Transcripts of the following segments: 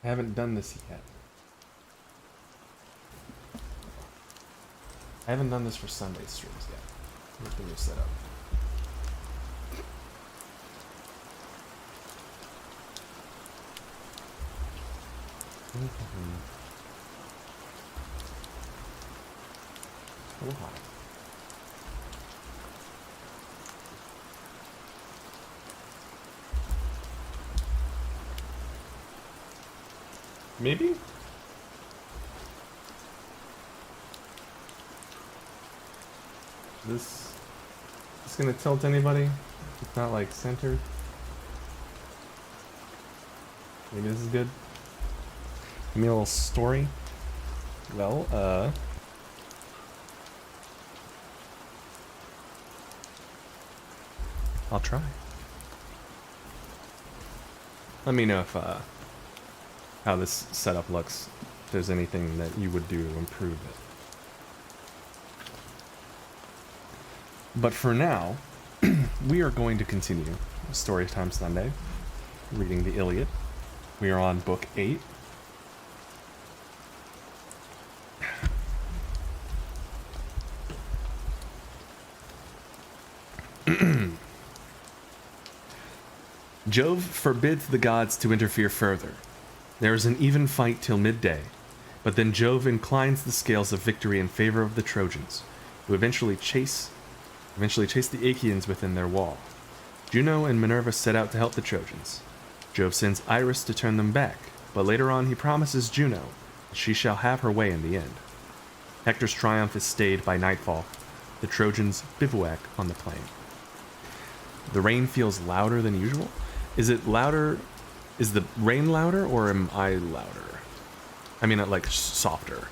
I haven't done this yet. I haven't done this for Sunday streams yet. With the new setup. A little hot. Maybe? This gonna tilt anybody? It's not like centered. Maybe this is good. Give me a little story. Well, I'll try. Let me know if how this setup looks. If there's anything that you would do to improve it. But for now, we are going to continue Storytime Sunday, reading the Illiad. We are on book 8. Jove forbids the gods to interfere further. There is an even fight till midday, but then Jove inclines the scales of victory in favor of the Trojans, who eventually chase the Achaeans within their wall. Juno and Minerva set out to help the Trojans. Jove sends Iris to turn them back, but later on he promises Juno that she shall have her way in the end. Hector's triumph is stayed by nightfall. The Trojans bivouac on the plain. The rain feels louder than usual. Is it louder? Is the rain louder, or am I louder? I mean, like, softer.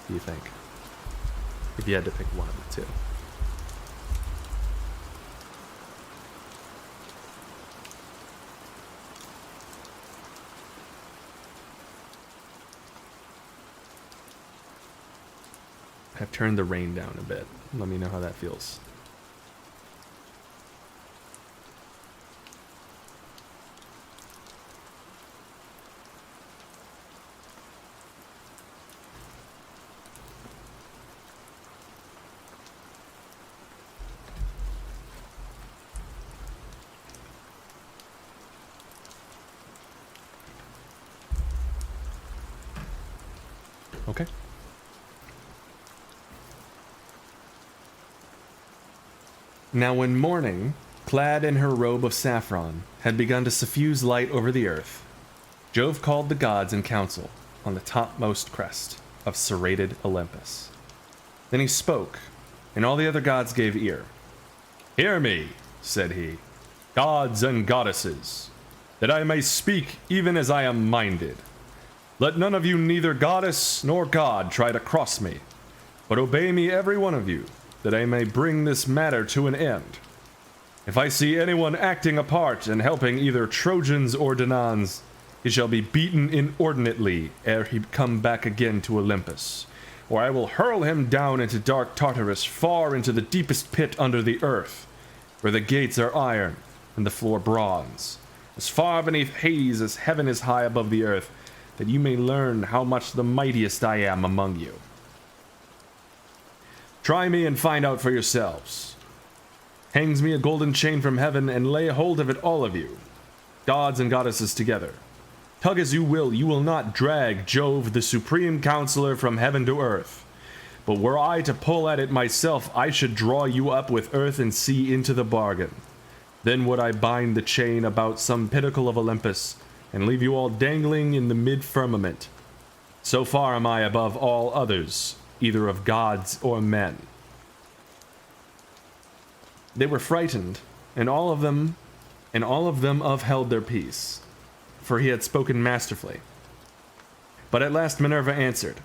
Do you think? If you had to pick one of the two. I've turned the rain down a bit. Let me know how that feels. Okay. Now when morning, clad in her robe of saffron, had begun to suffuse light over the earth, Jove called the gods in council on the topmost crest of serrated Olympus. Then he spoke, and all the other gods gave ear. "Hear me," said he, "gods and goddesses, that I may speak even as I am minded. Let none of you, neither goddess nor god, try to cross me, but obey me every one of you, that I may bring this matter to an end. If I see anyone acting a part and helping either Trojans or Danaans, he shall be beaten inordinately ere he come back again to Olympus, or I will hurl him down into dark Tartarus, far into the deepest pit under the earth, where the gates are iron and the floor bronze, as far beneath Hades as heaven is high above the earth, that you may learn how much the mightiest I am among you. Try me and find out for yourselves. Hangs me a golden chain from heaven, and lay hold of it, all of you, gods and goddesses together. Tug as you will not drag Jove, the supreme counselor, from heaven to earth. But were I to pull at it myself, I should draw you up with earth and sea into the bargain. Then would I bind the chain about some pinnacle of Olympus, and leave you all dangling in the mid-firmament. So far am I above all others, either of gods or men." They were frightened, and all of them upheld their peace, for he had spoken masterfully. But at last Minerva answered,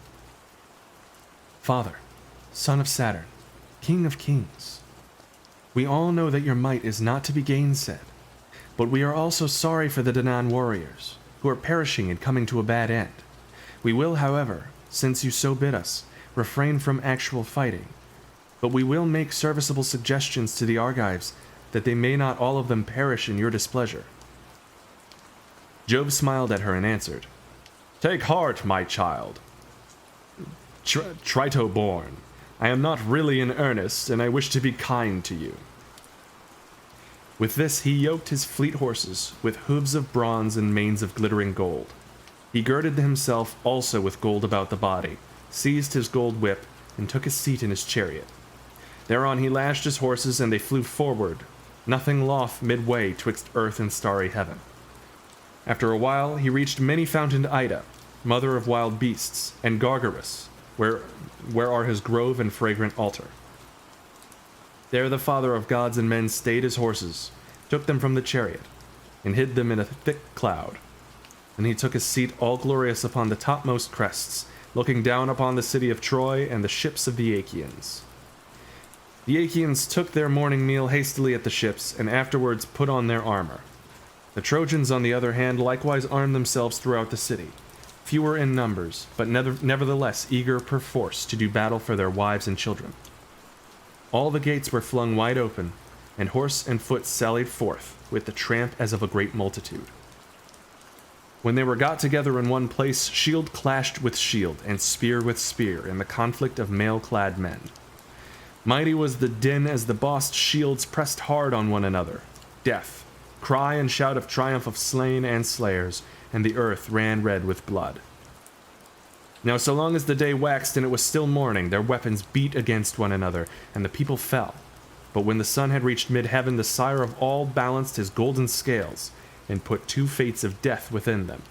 "Father, son of Saturn, king of kings, we all know that your might is not to be gainsaid, but we are also sorry for the Danaan warriors, who are perishing and coming to a bad end. We will, however, since you so bid us, refrain from actual fighting, but we will make serviceable suggestions to the Argives that they may not all of them perish in your displeasure." Jove smiled at her and answered, "Take heart, my child. Trito-born, I am not really in earnest, and I wish to be kind to you." With this he yoked his fleet horses with hooves of bronze and manes of glittering gold. He girded himself also with gold about the body, seized his gold whip, and took his seat in his chariot. Thereon he lashed his horses, and they flew forward, nothing loth midway twixt earth and starry heaven. After a while he reached many-fountained Ida, mother of wild beasts, and Gargarus, where are his grove and fragrant altar. There the father of gods and men stayed his horses, took them from the chariot, and hid them in a thick cloud. And he took his seat all glorious upon the topmost crests, looking down upon the city of Troy and the ships of the Achaeans. The Achaeans took their morning meal hastily at the ships, and afterwards put on their armor. The Trojans, on the other hand, likewise armed themselves throughout the city, fewer in numbers, but nevertheless eager perforce to do battle for their wives and children. All the gates were flung wide open, and horse and foot sallied forth, with the tramp as of a great multitude. When they were got together in one place, shield clashed with shield, and spear with spear, in the conflict of mail-clad men. Mighty was the din as the bossed shields pressed hard on one another. Death, cry and shout of triumph of slain and slayers, and the earth ran red with blood. Now so long as the day waxed and it was still morning, their weapons beat against one another, and the people fell. But when the sun had reached mid-heaven, the sire of all balanced his golden scales, and put two fates of death within them,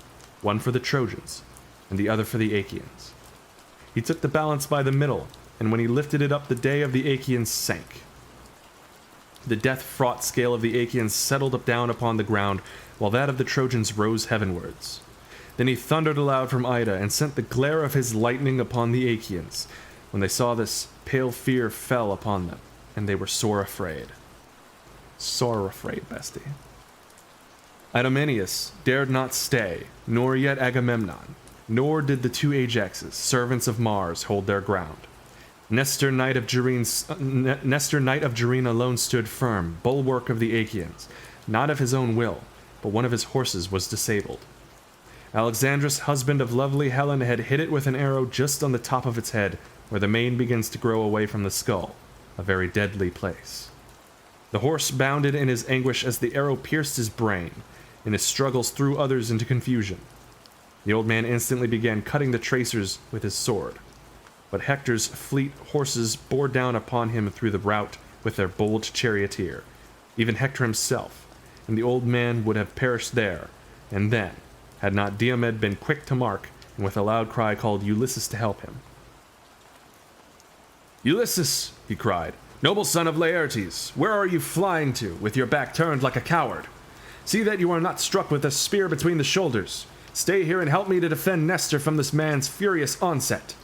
one for the Trojans, and the other for the Achaeans. He took the balance by the middle, and when he lifted it up, the day of the Achaeans sank. The death-fraught scale of the Achaeans settled up down upon the ground, while that of the Trojans rose heavenwards. Then he thundered aloud from Ida, and sent the glare of his lightning upon the Achaeans. When they saw this, pale fear fell upon them, and they were sore afraid. Sore afraid, bestie. Idomeneus dared not stay, nor yet Agamemnon, nor did the two Ajaxes, servants of Mars, hold their ground. Nestor, knight of Gerene alone stood firm, bulwark of the Achaeans. Not of his own will, but one of his horses was disabled. Alexandrus, husband of lovely Helen, had hit it with an arrow just on the top of its head, where the mane begins to grow away from the skull, a very deadly place. The horse bounded in his anguish as the arrow pierced his brain, in his struggles threw others into confusion. The old man instantly began cutting the tracers with his sword, but Hector's fleet horses bore down upon him through the rout with their bold charioteer, even Hector himself, and the old man would have perished there, and then, had not Diomed been quick to mark, and with a loud cry called Ulysses to help him. "Ulysses," he cried, "noble son of Laertes, where are you flying to, with your back turned like a coward? See that you are not struck with a spear between the shoulders. Stay here and help me to defend Nestor from this man's furious onset."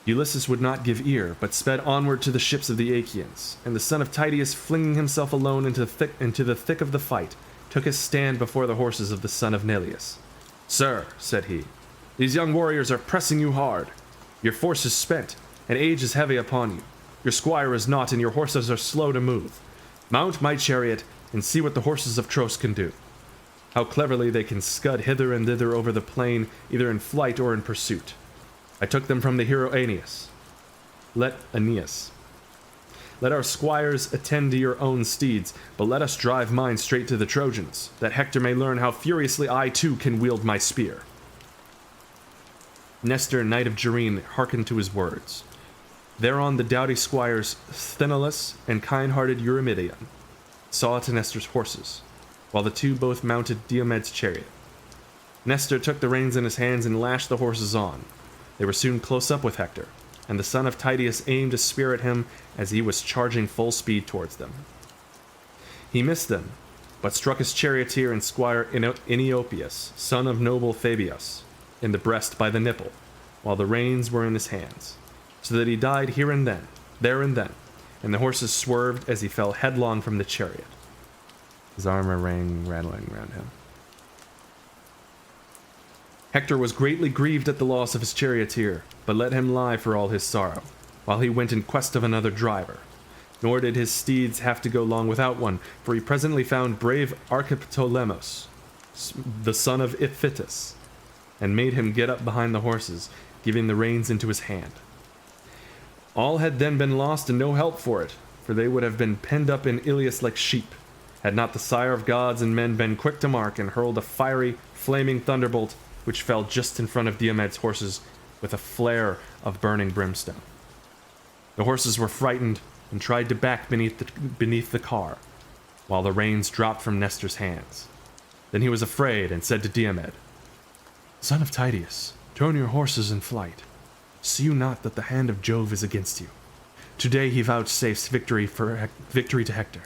Ulysses would not give ear, but sped onward to the ships of the Achaeans, and the son of Tydeus, flinging himself alone into the thick of the fight, took his stand before the horses of the son of Neleus. "Sir," said he, "these young warriors are pressing you hard. Your force is spent, and age is heavy upon you. Your squire is not, and your horses are slow to move. Mount my chariot, and see what the horses of Tros can do. How cleverly they can scud hither and thither over the plain, either in flight or in pursuit. I took them from the hero Aeneas. Let our squires attend to your own steeds, but let us drive mine straight to the Trojans, that Hector may learn how furiously I too can wield my spear." Nestor, knight of Gerene, hearkened to his words. Thereon the doughty squires Sthenelus and kind-hearted Eurymedon saw to Nestor's horses, while the two both mounted Diomed's chariot. Nestor took the reins in his hands and lashed the horses on. They were soon close up with Hector, and the son of Tydeus aimed a spear at him as he was charging full speed towards them. He missed them, but struck his charioteer and squire Eniopius, son of noble Fabius, in the breast by the nipple, while the reins were in his hands, so that he died there and then, and the horses swerved as he fell headlong from the chariot. His armor rang rattling around him. Hector was greatly grieved at the loss of his charioteer, but let him lie for all his sorrow, while he went in quest of another driver. Nor did his steeds have to go long without one, for he presently found brave Archiptolemos, the son of Iphitus, and made him get up behind the horses, giving the reins into his hand. All had then been lost and no help for it, for they would have been penned up in Ilius like sheep, had not the sire of gods and men been quick to mark and hurled a fiery, flaming thunderbolt which fell just in front of Diomed's horses with a flare of burning brimstone. The horses were frightened and tried to back beneath the car, while the reins dropped from Nestor's hands. Then he was afraid and said to Diomed, "Son of Tydeus, turn your horses in flight. See you not that the hand of Jove is against you? Today he vouchsafes victory to Hector.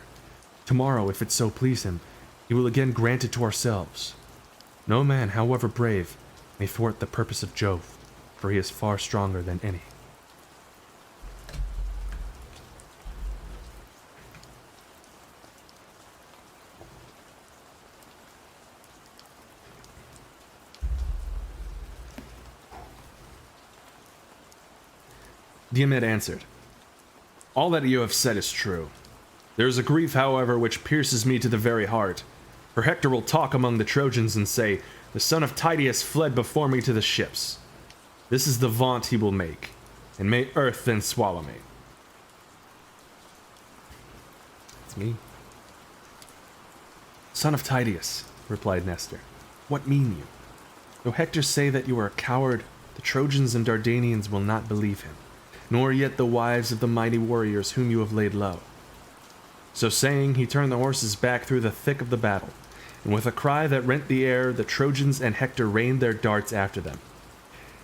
Tomorrow, if it so please him, he will again grant it to ourselves. No man, however brave, may thwart the purpose of Jove, for he is far stronger than any." Diomed answered, "All that you have said is true. There is a grief, however, which pierces me to the very heart. For Hector will talk among the Trojans and say, 'The son of Tydeus fled before me to the ships.' This is the vaunt he will make, and may earth then swallow me." It's me. "Son of Tydeus," replied Nestor, "what mean you? Though Hector say that you are a coward, the Trojans and Dardanians will not believe him, nor yet the wives of the mighty warriors whom you have laid low." So saying, he turned the horses back through the thick of the battle, and with a cry that rent the air, the Trojans and Hector rained their darts after them.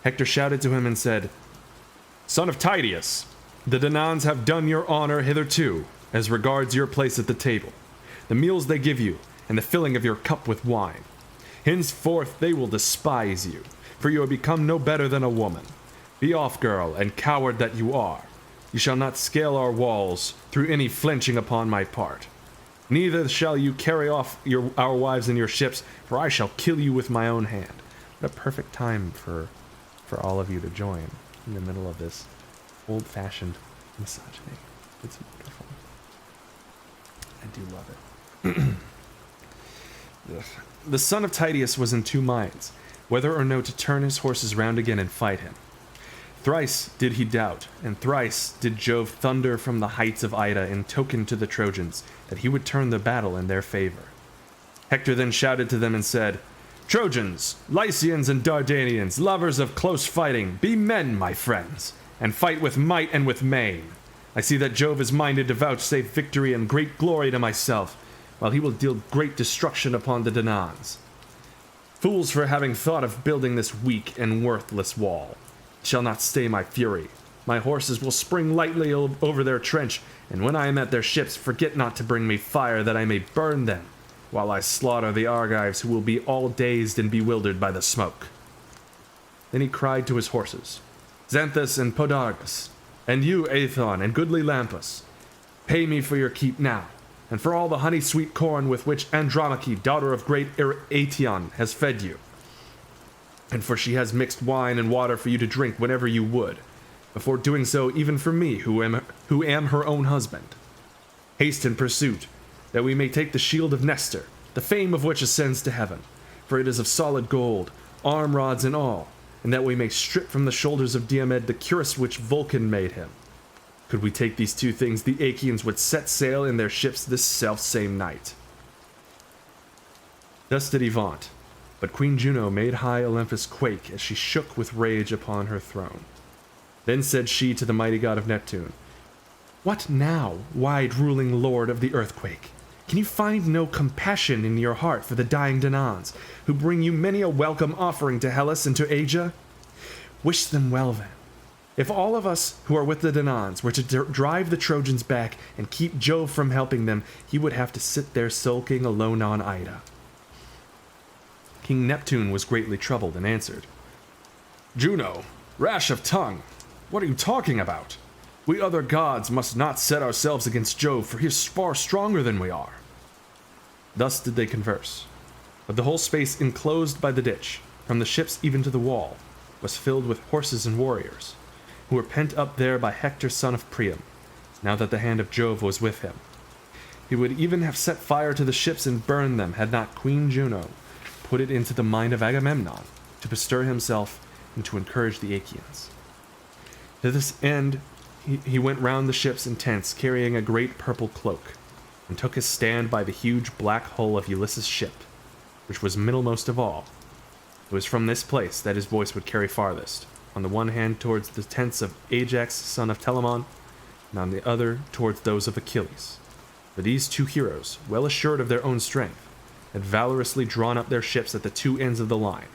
Hector shouted to him and said, "Son of Tydeus, the Danaans have done your honor hitherto, as regards your place at the table, the meals they give you, and the filling of your cup with wine. Henceforth they will despise you, for you have become no better than a woman. Be off, girl, and coward that you are. You shall not scale our walls through any flinching upon my part. Neither shall you carry off our wives in your ships, for I shall kill you with my own hand." What a perfect time for all of you to join in the middle of this old-fashioned misogyny. It's wonderful. I do love it. The son of Tydeus was in two minds, whether or no to turn his horses round again and fight him. Thrice did he doubt, and thrice did Jove thunder from the heights of Ida in token to the Trojans that he would turn the battle in their favor. Hector then shouted to them and said, Trojans, Lycians, and Dardanians, lovers of close fighting, be men, my friends, and fight with might and with main. I see that Jove is minded to vouchsafe victory and great glory to myself, while he will deal great destruction upon the Danaans. Fools for having thought of building this weak and worthless wall. It shall not stay my fury. My horses will spring lightly over their trench, and when I am at their ships, forget not to bring me fire that I may burn them, while I slaughter the Argives who will be all dazed and bewildered by the smoke. Then he cried to his horses, Xanthus and Podargus, and you, Aethon, and goodly Lampus, pay me for your keep now, and for all the honey-sweet corn with which Andromache, daughter of great Aetion, has fed you, and for she has mixed wine and water for you to drink whenever you would, before doing so even for me, who am her own husband. Haste in pursuit, that we may take the shield of Nestor, the fame of which ascends to heaven, for it is of solid gold, arm rods and all, and that we may strip from the shoulders of Diomed the cuirass which Vulcan made him. Could we take these two things, the Achaeans would set sail in their ships this self-same night. Thus did he vaunt, but Queen Juno made high Olympus quake as she shook with rage upon her throne. Then said she to the mighty god of Neptune, What now, wide-ruling lord of the earthquake? Can you find no compassion in your heart for the dying Danaans, who bring you many a welcome offering to Hellas and to Asia? Wish them well, then. If all of us who are with the Danaans were to drive the Trojans back and keep Jove from helping them, he would have to sit there sulking alone on Ida. King Neptune was greatly troubled and answered, Juno, rash of tongue, what are you talking about? We other gods must not set ourselves against Jove, for he is far stronger than we are. Thus did they converse, but the whole space enclosed by the ditch, from the ships even to the wall, was filled with horses and warriors, who were pent up there by Hector son of Priam, now that the hand of Jove was with him. He would even have set fire to the ships and burned them, had not Queen Juno put it into the mind of Agamemnon to bestir himself and to encourage the Achaeans. To this end, he went round the ships and tents, carrying a great purple cloak, and took his stand by the huge black hull of Ulysses' ship, which was middlemost of all. It was from this place that his voice would carry farthest, on the one hand towards the tents of Ajax, son of Telamon, and on the other towards those of Achilles. For these two heroes, well assured of their own strength, had valorously drawn up their ships at the two ends of the line.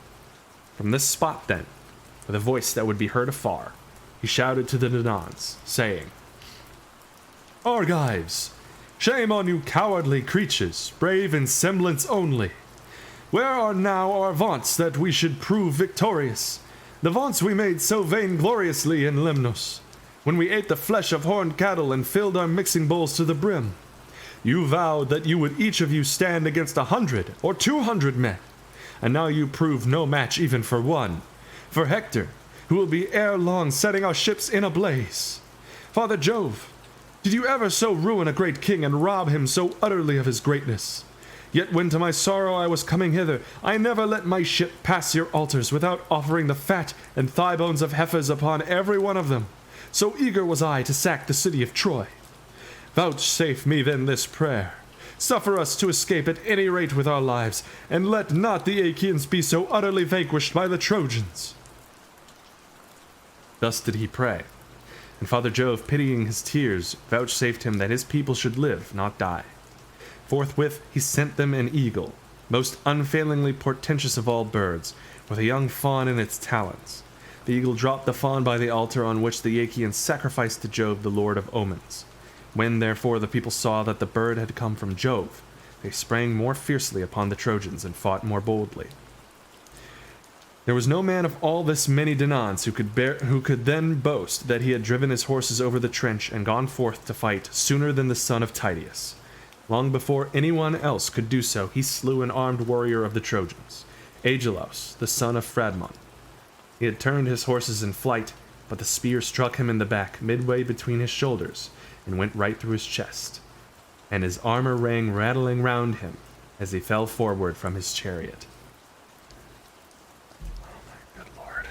From this spot, then, with a voice that would be heard afar, he shouted to the Danaans, saying, Argives, shame on you cowardly creatures, brave in semblance only. Where are now our vaunts that we should prove victorious? The vaunts we made so vaingloriously in Lemnos, when we ate the flesh of horned cattle and filled our mixing bowls to the brim. You vowed that you would each of you stand against 100 or 200 men, and now you prove no match even for one. For Hector, who will be ere long setting our ships in a blaze. Father Jove, did you ever so ruin a great king and rob him so utterly of his greatness? Yet when to my sorrow I was coming hither, I never let my ship pass your altars without offering the fat and thigh bones of heifers upon every one of them. So eager was I to sack the city of Troy. Vouchsafe me then this prayer. Suffer us to escape at any rate with our lives, and let not the Achaeans be so utterly vanquished by the Trojans. Thus did he pray, and Father Jove, pitying his tears, vouchsafed him that his people should live, not die. Forthwith he sent them an eagle, most unfailingly portentous of all birds, with a young fawn in its talons. The eagle dropped the fawn by the altar on which the Achaeans sacrificed to Jove, the lord of omens. When, therefore, the people saw that the bird had come from Jove, they sprang more fiercely upon the Trojans and fought more boldly. There was no man of all this many Danaans who could then boast that he had driven his horses over the trench and gone forth to fight sooner than the son of Tydeus. Long before anyone else could do so, he slew an armed warrior of the Trojans, Agelos, the son of Phradmon. He had turned his horses in flight, but the spear struck him in the back, midway between his shoulders, and went right through his chest, and his armor rang rattling round him as he fell forward from his chariot. Oh my good lord.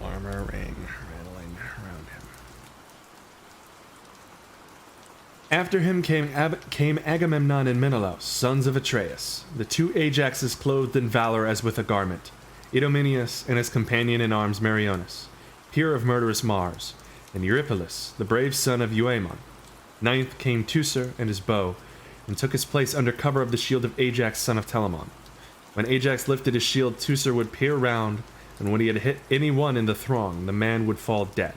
Armor rang rattling After him came Agamemnon and Menelaus, sons of Atreus, the two Ajaxes clothed in valor as with a garment, Idomeneus and his companion in arms Meriones, peer of murderous Mars, and Eurypylus, the brave son of Euaemon. Ninth came Teucer and his bow, and took his place under cover of the shield of Ajax, son of Telamon. When Ajax lifted his shield, Teucer would peer round, and when he had hit any one in the throng, the man would fall dead.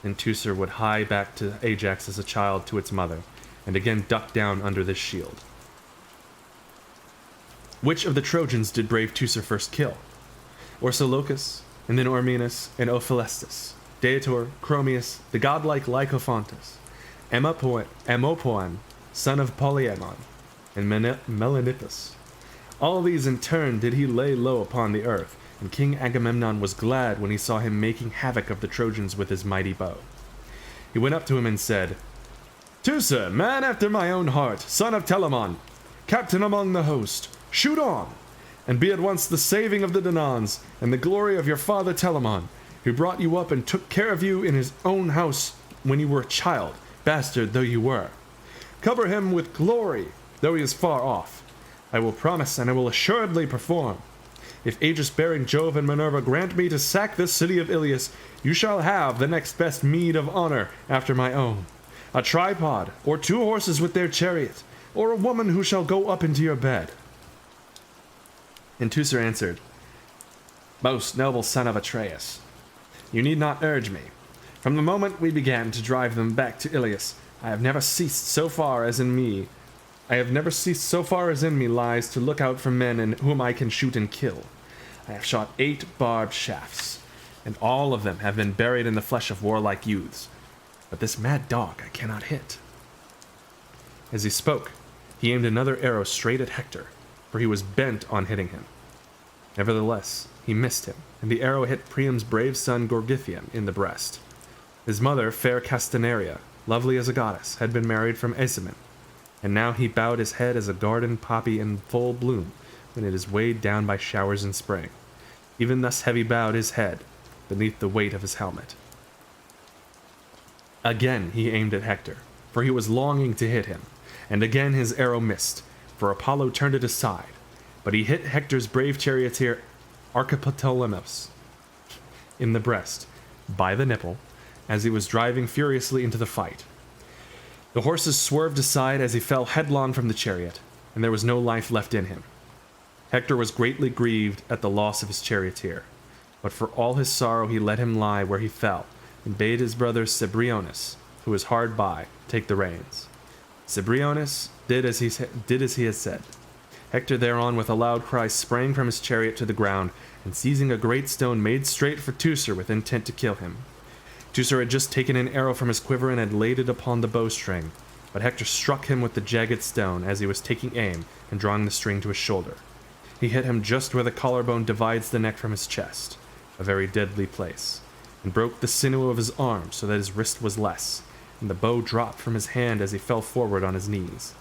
And Teucer would hie back to Ajax as a child to its mother, and again duck down under this shield. Which of the Trojans did brave Teucer first kill? Orsilochus, and then Ormenus and Ophelestus, Deator, Chromius, the godlike Lycophontus, Amopoan, son of Polyamon, and Melanippus. All these in turn did he lay low upon the earth, and King Agamemnon was glad when he saw him making havoc of the Trojans with his mighty bow. He went up to him and said, Teucer, man after my own heart, son of Telamon, captain among the host, shoot on, and be at once the saving of the Danaans, and the glory of your father Telamon, who brought you up and took care of you in his own house when you were a child, bastard though you were. Cover him with glory, though he is far off. I will promise, and I will assuredly perform. If Aegis-bearing Jove and Minerva grant me to sack this city of Ilius, you shall have the next best meed of honor after my own. A tripod, or 2 horses with their chariot, or a woman who shall go up into your bed. And Teucer answered, Most noble son of Atreus, you need not urge me. From the moment we began to drive them back to Ilius, I have never ceased so far as in me lies to look out for men in whom I can shoot and kill. I have shot 8 barbed shafts, and all of them have been buried in the flesh of warlike youths. But this mad dog I cannot hit. As he spoke, he aimed another arrow straight at Hector, for he was bent on hitting him. Nevertheless, he missed him, and the arrow hit Priam's brave son Gorgythion in the breast. His mother, fair Castaneria, lovely as a goddess, had been married from Aesimon, and now he bowed his head as a garden poppy in full bloom when it is weighed down by showers in spring. Even thus heavy bowed his head beneath the weight of his helmet. Again he aimed at Hector, for he was longing to hit him, and again his arrow missed, for Apollo turned it aside, but he hit Hector's brave charioteer Archiptolemus in the breast, by the nipple, as he was driving furiously into the fight. The horses swerved aside as he fell headlong from the chariot, and there was no life left in him. Hector was greatly grieved at the loss of his charioteer, but for all his sorrow he let him lie where he fell, and bade his brother Cebriones, who was hard by, take the reins. Cebriones did as he had said. Hector thereon with a loud cry sprang from his chariot to the ground, and seizing a great stone made straight for Teucer with intent to kill him. Teucer had just taken an arrow from his quiver and had laid it upon the bowstring, but Hector struck him with the jagged stone as he was taking aim and drawing the string to his shoulder. He hit him just where the collarbone divides the neck from his chest, a very deadly place, and broke the sinew of his arm so that his wrist was less, and the bow dropped from his hand as he fell forward on his knees.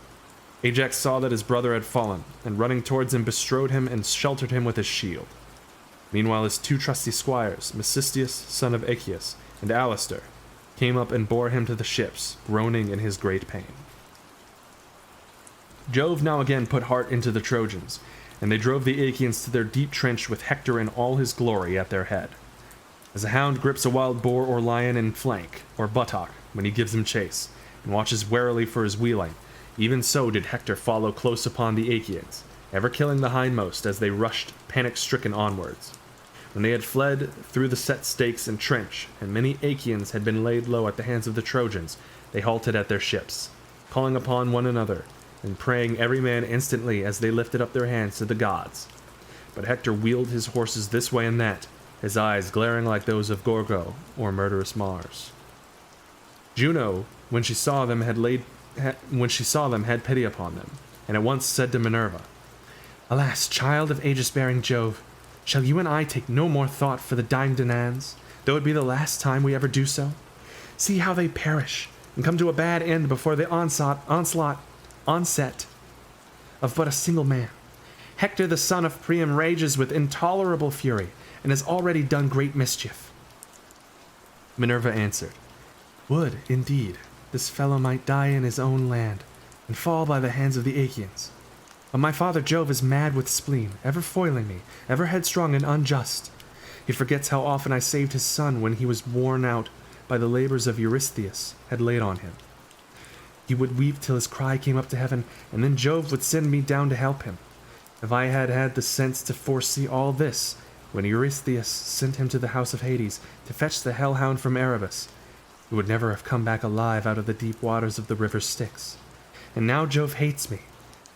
Ajax saw that his brother had fallen, and running towards him bestrode him and sheltered him with his shield. Meanwhile his 2 trusty squires, Mecisteus, son of Aeacus, and Alistair, came up and bore him to the ships, groaning in his great pain. Jove now again put heart into the Trojans, and they drove the Achaeans to their deep trench with Hector in all his glory at their head. As a hound grips a wild boar or lion in flank, or buttock, when he gives him chase, and watches warily for his wheeling, even so did Hector follow close upon the Achaeans, ever killing the hindmost as they rushed panic-stricken onwards. When they had fled through the set stakes and trench, and many Achaeans had been laid low at the hands of the Trojans, they halted at their ships, calling upon one another, and praying every man instantly as they lifted up their hands to the gods. But Hector wheeled his horses this way and that, his eyes glaring like those of Gorgo or murderous Mars. Juno, when she saw them, had pity upon them, and at once said to Minerva, Alas, child of Aegis-bearing Jove, shall you and I take no more thought for the dying Danaans, though it be the last time we ever do so? See how they perish, and come to a bad end before the onset of but a single man. Hector the son of Priam rages with intolerable fury, and has already done great mischief. Minerva answered, Would, indeed, this fellow might die in his own land, and fall by the hands of the Achaeans. But my father Jove is mad with spleen, ever foiling me, ever headstrong and unjust. He forgets how often I saved his son when he was worn out by the labors of Eurystheus had laid on him. He would weep till his cry came up to heaven, and then Jove would send me down to help him. If I had had the sense to foresee all this, when Eurystheus sent him to the house of Hades to fetch the hellhound from Erebus, he would never have come back alive out of the deep waters of the river Styx. And now Jove hates me,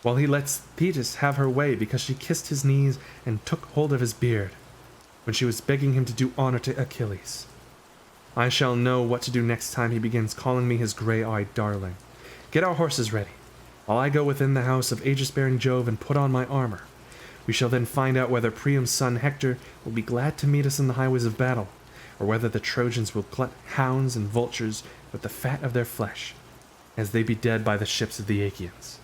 while he lets Thetis have her way because she kissed his knees and took hold of his beard, when she was begging him to do honor to Achilles. I shall know what to do next time he begins calling me his gray-eyed darling. Get our horses ready, while I go within the house of aegis-bearing Jove and put on my armor. We shall then find out whether Priam's son Hector will be glad to meet us in the highways of battle, or whether the Trojans will glut hounds and vultures with the fat of their flesh, as they be dead by the ships of the Achaeans.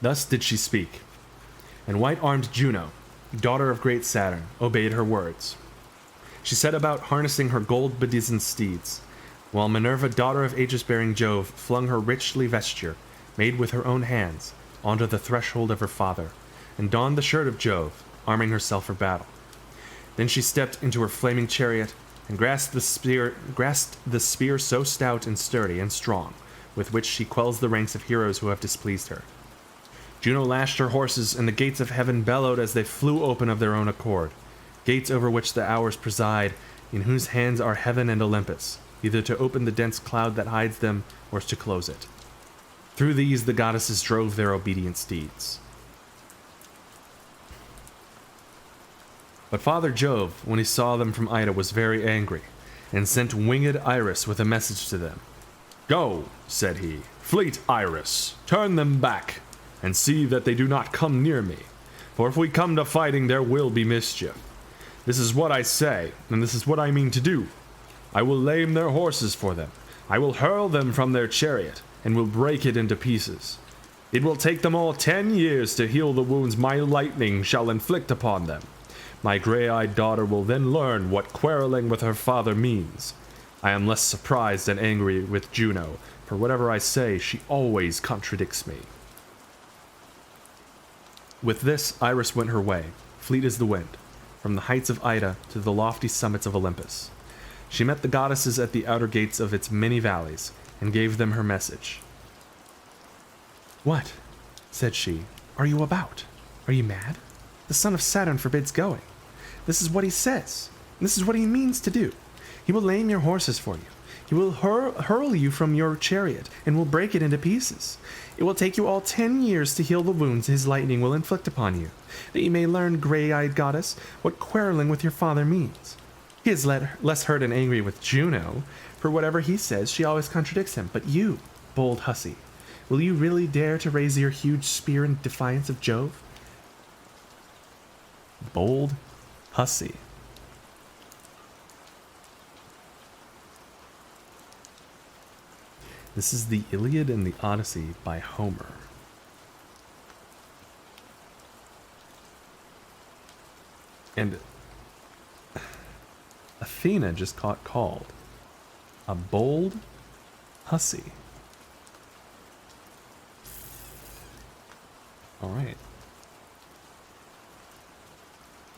Thus did she speak, and white-armed Juno, daughter of great Saturn, obeyed her words. She set about harnessing her gold-bedizened steeds, while Minerva, daughter of aegis-bearing Jove, flung her richly vesture, made with her own hands, onto the threshold of her father, and donned the shirt of Jove, arming herself for battle. Then she stepped into her flaming chariot, and grasped the spear so stout and sturdy and strong, with which she quells the ranks of heroes who have displeased her. Juno lashed her horses, and the gates of heaven bellowed as they flew open of their own accord, gates over which the hours preside, in whose hands are heaven and Olympus, either to open the dense cloud that hides them, or to close it. Through these the goddesses drove their obedient steeds. But Father Jove, when he saw them from Ida, was very angry, and sent winged Iris with a message to them. "Go," said he, "fleet Iris, turn them back, and see that they do not come near me, for if we come to fighting there will be mischief. This is what I say, and this is what I mean to do. I will lame their horses for them, I will hurl them from their chariot, and will break it into pieces. It will take them all 10 years to heal the wounds my lightning shall inflict upon them. My gray-eyed daughter will then learn what quarreling with her father means. I am less surprised and angry with Juno, for whatever I say, she always contradicts me." With this, Iris went her way, fleet as the wind, from the heights of Ida to the lofty summits of Olympus. She met the goddesses at the outer gates of its many valleys, and gave them her message. "What," said she, "are you about? Are you mad? The son of Saturn forbids going. This is what he says, and this is what he means to do. He will lame your horses for you. He will hurl you from your chariot, and will break it into pieces. It will take you all 10 years to heal the wounds his lightning will inflict upon you, that you may learn, gray-eyed goddess, what quarreling with your father means. He is less hurt and angry with Juno, for whatever he says, she always contradicts him. But you, bold hussy, will you really dare to raise your huge spear in defiance of Jove?" Bold hussy. This is the Iliad and the Odyssey by Homer. And Athena just got called a bold hussy. All right.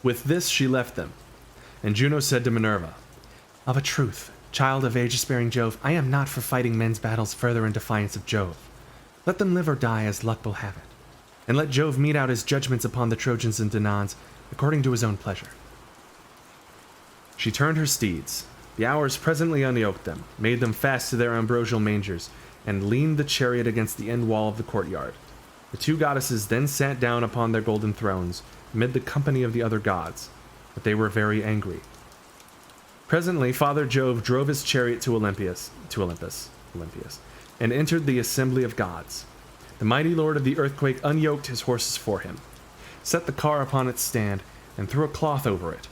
With this she left them, and Juno said to Minerva, "Of a truth, child of aegis-bearing Jove, I am not for fighting men's battles further in defiance of Jove. Let them live or die as luck will have it, and let Jove mete out his judgments upon the Trojans and Danaans according to his own pleasure." She turned her steeds. The hours presently unyoked them, made them fast to their ambrosial mangers, and leaned the chariot against the end wall of the courtyard. The two goddesses then sat down upon their golden thrones, amid the company of the other gods, but they were very angry. Presently, Father Jove drove his chariot to Olympus, and entered the assembly of gods. The mighty lord of the earthquake unyoked his horses for him. set the car upon its stand, and threw a cloth over it.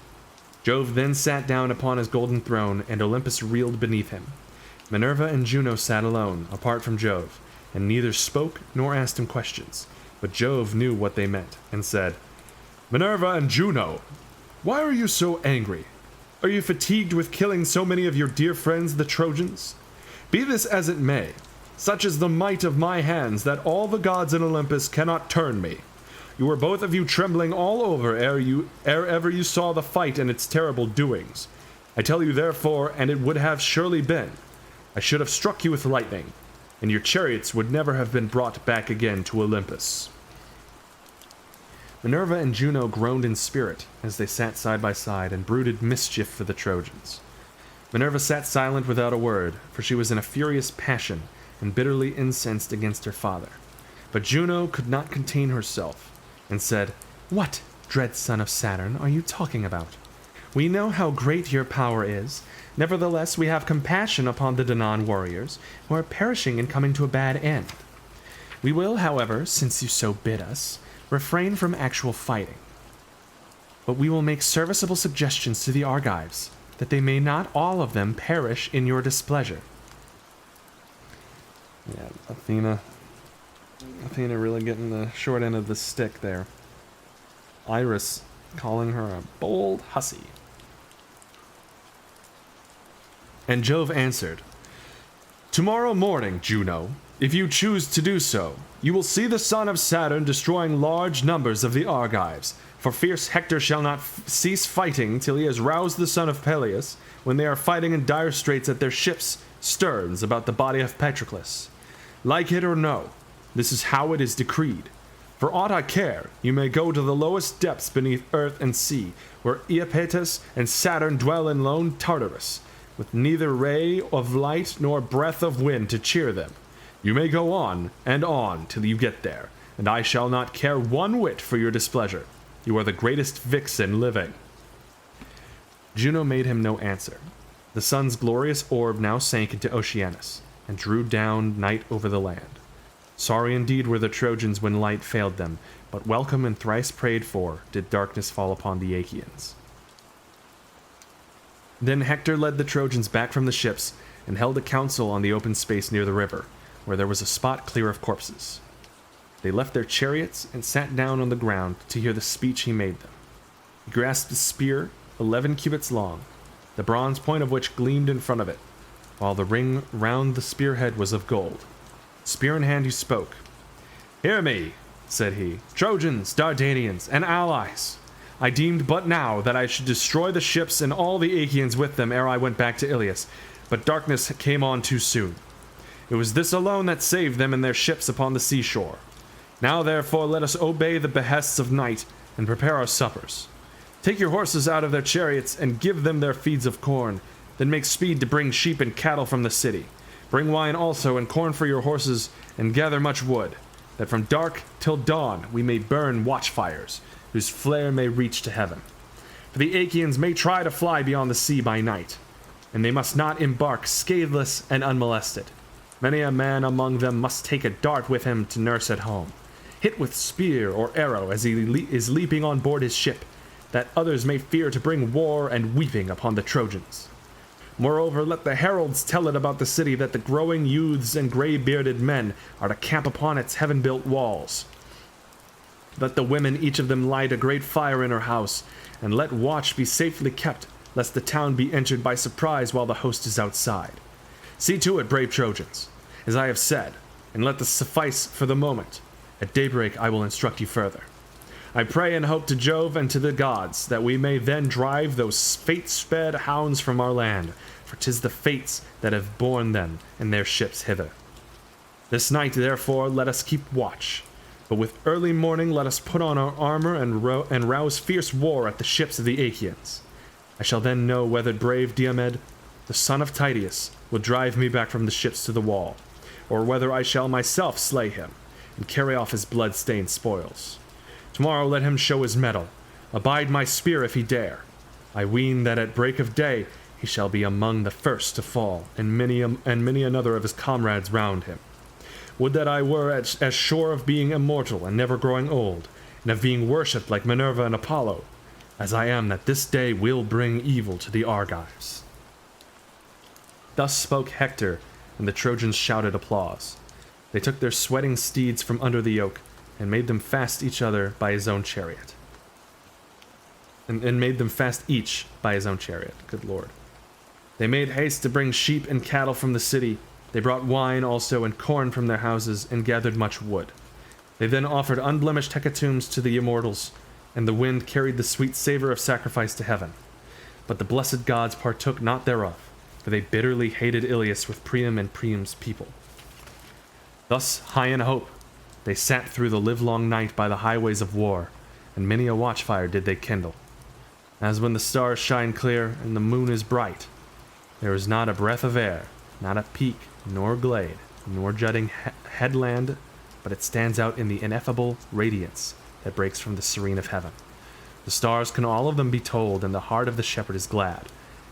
Jove then sat down upon his golden throne, and Olympus reeled beneath him. Minerva and Juno sat alone, apart from Jove, and neither spoke nor asked him questions, but Jove knew what they meant, and said, "Minerva and Juno, why are you so angry? Are you fatigued with killing so many of your dear friends, the Trojans? Be this as it may, such is the might of my hands that all the gods in Olympus cannot turn me. You were both of you trembling all over ere ever you saw the fight and its terrible doings. I tell you therefore, and it would have surely been, I should have struck you with lightning, and your chariots would never have been brought back again to Olympus." Minerva and Juno groaned in spirit as they sat side by side and brooded mischief for the Trojans. Minerva sat silent without a word, for she was in a furious passion and bitterly incensed against her father. But Juno could not contain herself, and said, "What, dread son of Saturn, are you talking about? We know how great your power is. Nevertheless, we have compassion upon the Danaan warriors, who are perishing and coming to a bad end. We will, however, since you so bid us, refrain from actual fighting. But we will make serviceable suggestions to the Argives, that they may not all of them perish in your displeasure." Yeah, Athena really getting the short end of the stick there. Iris calling her a bold hussy. And Jove answered, "Tomorrow morning, Juno, if you choose to do so, you will see the son of Saturn destroying large numbers of the Argives, for fierce Hector shall not cease fighting till he has roused the son of Peleus, when they are fighting in dire straits at their ships' sterns about the body of Patroclus. Like it or no, this is how it is decreed. For aught I care, you may go to the lowest depths beneath earth and sea, where Iapetus and Saturn dwell in lone Tartarus, with neither ray of light nor breath of wind to cheer them. You may go on till you get there, and I shall not care one whit for your displeasure. You are the greatest vixen living." Juno made him no answer. The sun's glorious orb now sank into Oceanus, and drew down night over the land. Sorry indeed were the Trojans when light failed them, but welcome and thrice prayed for did darkness fall upon the Achaeans. Then Hector led the Trojans back from the ships, and held a council on the open space near the river, where there was a spot clear of corpses. They left their chariots and sat down on the ground to hear the speech he made them. He grasped a spear 11 cubits long, the bronze point of which gleamed in front of it, while the ring round the spearhead was of gold. Spear in hand he spoke. "Hear me," said he, "Trojans, Dardanians, and allies. I deemed but now that I should destroy the ships and all the Achaeans with them ere I went back to Ilius, but darkness came on too soon. It was this alone that saved them and their ships upon the seashore. Now therefore let us obey the behests of night and prepare our suppers. Take your horses out of their chariots and give them their feeds of corn, then make speed to bring sheep and cattle from the city. Bring wine also and corn for your horses, and gather much wood, that from dark till dawn we may burn watchfires, whose flare may reach to heaven. For the Achaeans may try to fly beyond the sea by night, and they must not embark scatheless and unmolested. Many a man among them must take a dart with him to nurse at home, hit with spear or arrow as he is leaping on board his ship, that others may fear to bring war and weeping upon the Trojans. Moreover, let the heralds tell it about the city that the growing youths and gray-bearded men are to camp upon its heaven-built walls. Let the women each of them light a great fire in her house, and let watch be safely kept, lest the town be entered by surprise while the host is outside. See to it, brave Trojans, as I have said, and let this suffice for the moment. At daybreak I will instruct you further. I pray and hope to Jove and to the gods, that we may then drive those fate-sped hounds from our land, for 'tis the fates that have borne them and their ships hither. This night, therefore, let us keep watch, but with early morning let us put on our armor and rouse fierce war at the ships of the Achaeans. I shall then know whether brave Diomed, the son of Tydeus, will drive me back from the ships to the wall, or whether I shall myself slay him, and carry off his blood-stained spoils. Tomorrow let him show his mettle, abide my spear if he dare. I ween that at break of day he shall be among the first to fall, and many another of his comrades round him. Would that I were as sure of being immortal and never growing old, and of being worshipped like Minerva and Apollo, as I am that this day will bring evil to the Argives." Thus spoke Hector, and the Trojans shouted applause. They took their sweating steeds from under the yoke, and made them fast each other by his own chariot. And made them fast each by his own chariot. Good lord. They made haste to bring sheep and cattle from the city. They brought wine also and corn from their houses, and gathered much wood. They then offered unblemished hecatombs to the immortals, and the wind carried the sweet savor of sacrifice to heaven. But the blessed gods partook not thereof, for they bitterly hated Ilius with Priam and Priam's people. Thus, high in hope, they sat through the livelong night by the highways of war, and many a watchfire did they kindle. As when the stars shine clear and the moon is bright, there is not a breath of air, not a peak, nor glade, nor jutting headland, but it stands out in the ineffable radiance that breaks from the serene of heaven. The stars can all of them be told, and the heart of the shepherd is glad.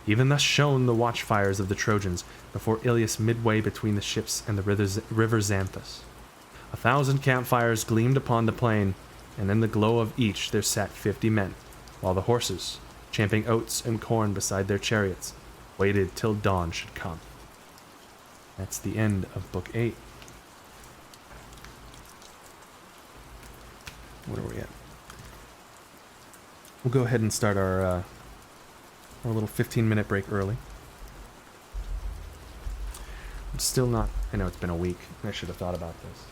Even thus shone the watchfires of the Trojans before Ilius midway between the ships and the river Xanthus. 1,000 campfires gleamed upon the plain, and in the glow of each there sat 50 men, while the horses, champing oats and corn beside their chariots, waited till dawn should come. That's the end of Book 8. Where are we at? We'll go ahead and start our little 15-minute break early. I'm still not... I know it's been a week. I should have thought about this.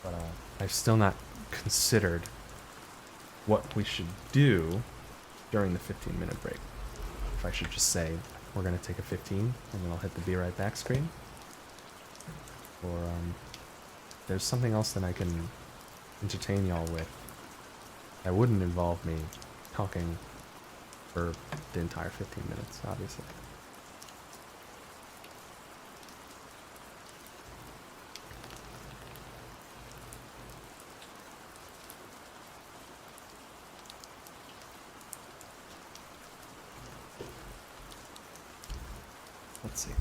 But I've still not considered what we should do during the 15-minute break. If I should just say, we're going to take a 15, and then I'll hit the be right back screen. Or there's something else that I can entertain y'all with that wouldn't involve me talking for the entire 15 minutes, obviously. Let's see.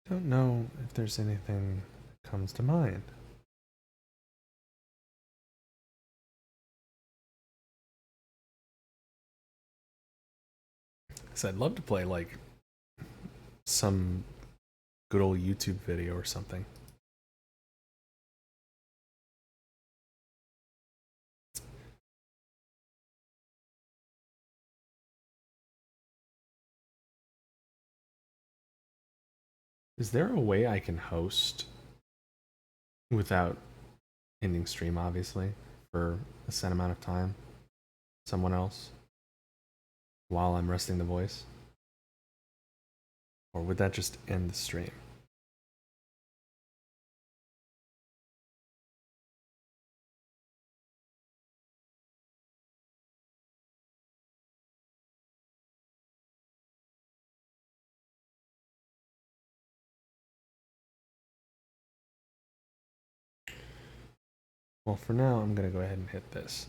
Don't know if there's anything that comes to mind. Because I'd love to play, like, some good old YouTube video or something. Is there a way I can host without ending stream, obviously, for a set amount of time? Someone else? While I'm resting the voice? Or would that just end the stream? Well, for now, I'm going to go ahead and hit this.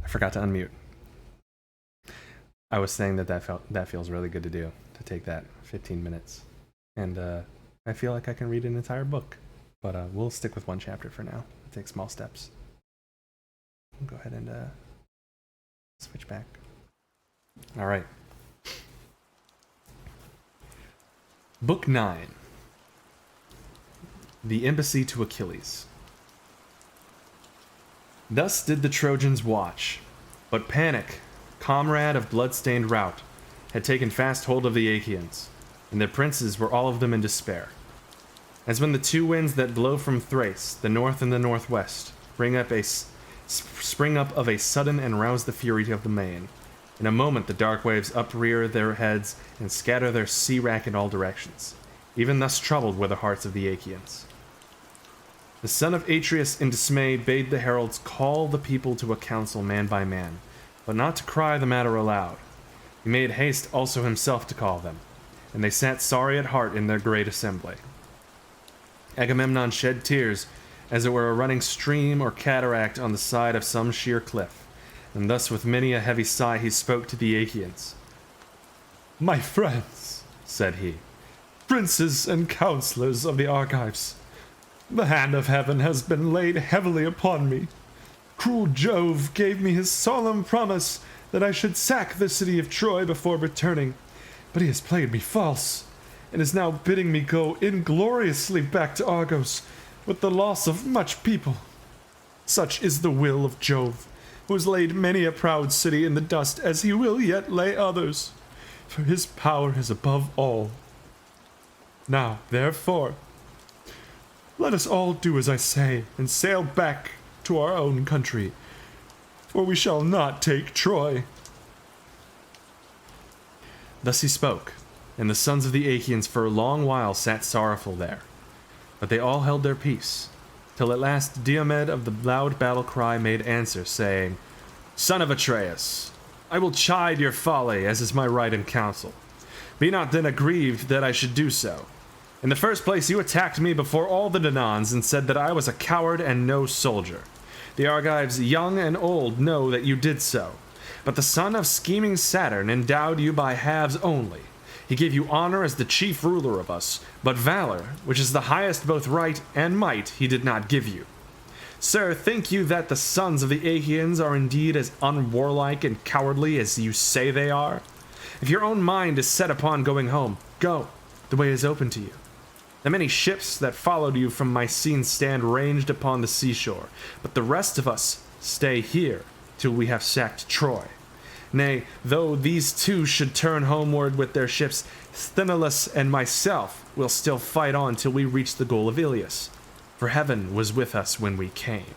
I forgot to unmute. I was saying that feels really good to do, to take that 15 minutes. And I feel like I can read an entire book. But we'll stick with one chapter for now. Take small steps. We'll go ahead and switch back. All right. Book 9. The Embassy to Achilles. Thus did the Trojans watch, but panic, comrade of blood-stained rout, had taken fast hold of the Achaeans, and their princes were all of them in despair. As when the two winds that blow from Thrace, the north and the northwest, spring up of a sudden and rouse the fury of the main. In a moment the dark waves uprear their heads and scatter their sea wrack in all directions. Even thus troubled were the hearts of the Achaeans. The son of Atreus in dismay bade the heralds call the people to a council man by man, but not to cry the matter aloud. He made haste also himself to call them, and they sat sorry at heart in their great assembly. Agamemnon shed tears, as it were a running stream or cataract on the side of some sheer cliff, and thus with many a heavy sigh he spoke to the Achaeans. "My friends," said he, "princes and counselors of the Argives, the hand of heaven has been laid heavily upon me. Cruel Jove gave me his solemn promise that I should sack the city of Troy before returning, but he has played me false, and is now bidding me go ingloriously back to Argos, with the loss of much people. Such is the will of Jove, who has laid many a proud city in the dust, as he will yet lay others, for his power is above all. Now, therefore, let us all do as I say, and sail back to our own country, for we shall not take Troy." Thus he spoke, and the sons of the Achaeans for a long while sat sorrowful there. But they all held their peace, till at last Diomed of the loud battle cry made answer, saying, "Son of Atreus, I will chide your folly, as is my right in council. Be not then aggrieved that I should do so. In the first place, you attacked me before all the Danaans and said that I was a coward and no soldier. The Argives, young and old, know that you did so. But the son of scheming Saturn endowed you by halves only. He gave you honor as the chief ruler of us, but valor, which is the highest both right and might, he did not give you. Sir, think you that the sons of the Achaeans are indeed as unwarlike and cowardly as you say they are? If your own mind is set upon going home, go. The way is open to you. The many ships that followed you from Mycene stand ranged upon the seashore, but the rest of us stay here till we have sacked Troy. Nay, though these two should turn homeward with their ships, Sthenelus and myself will still fight on till we reach the goal of Ilias, for heaven was with us when we came."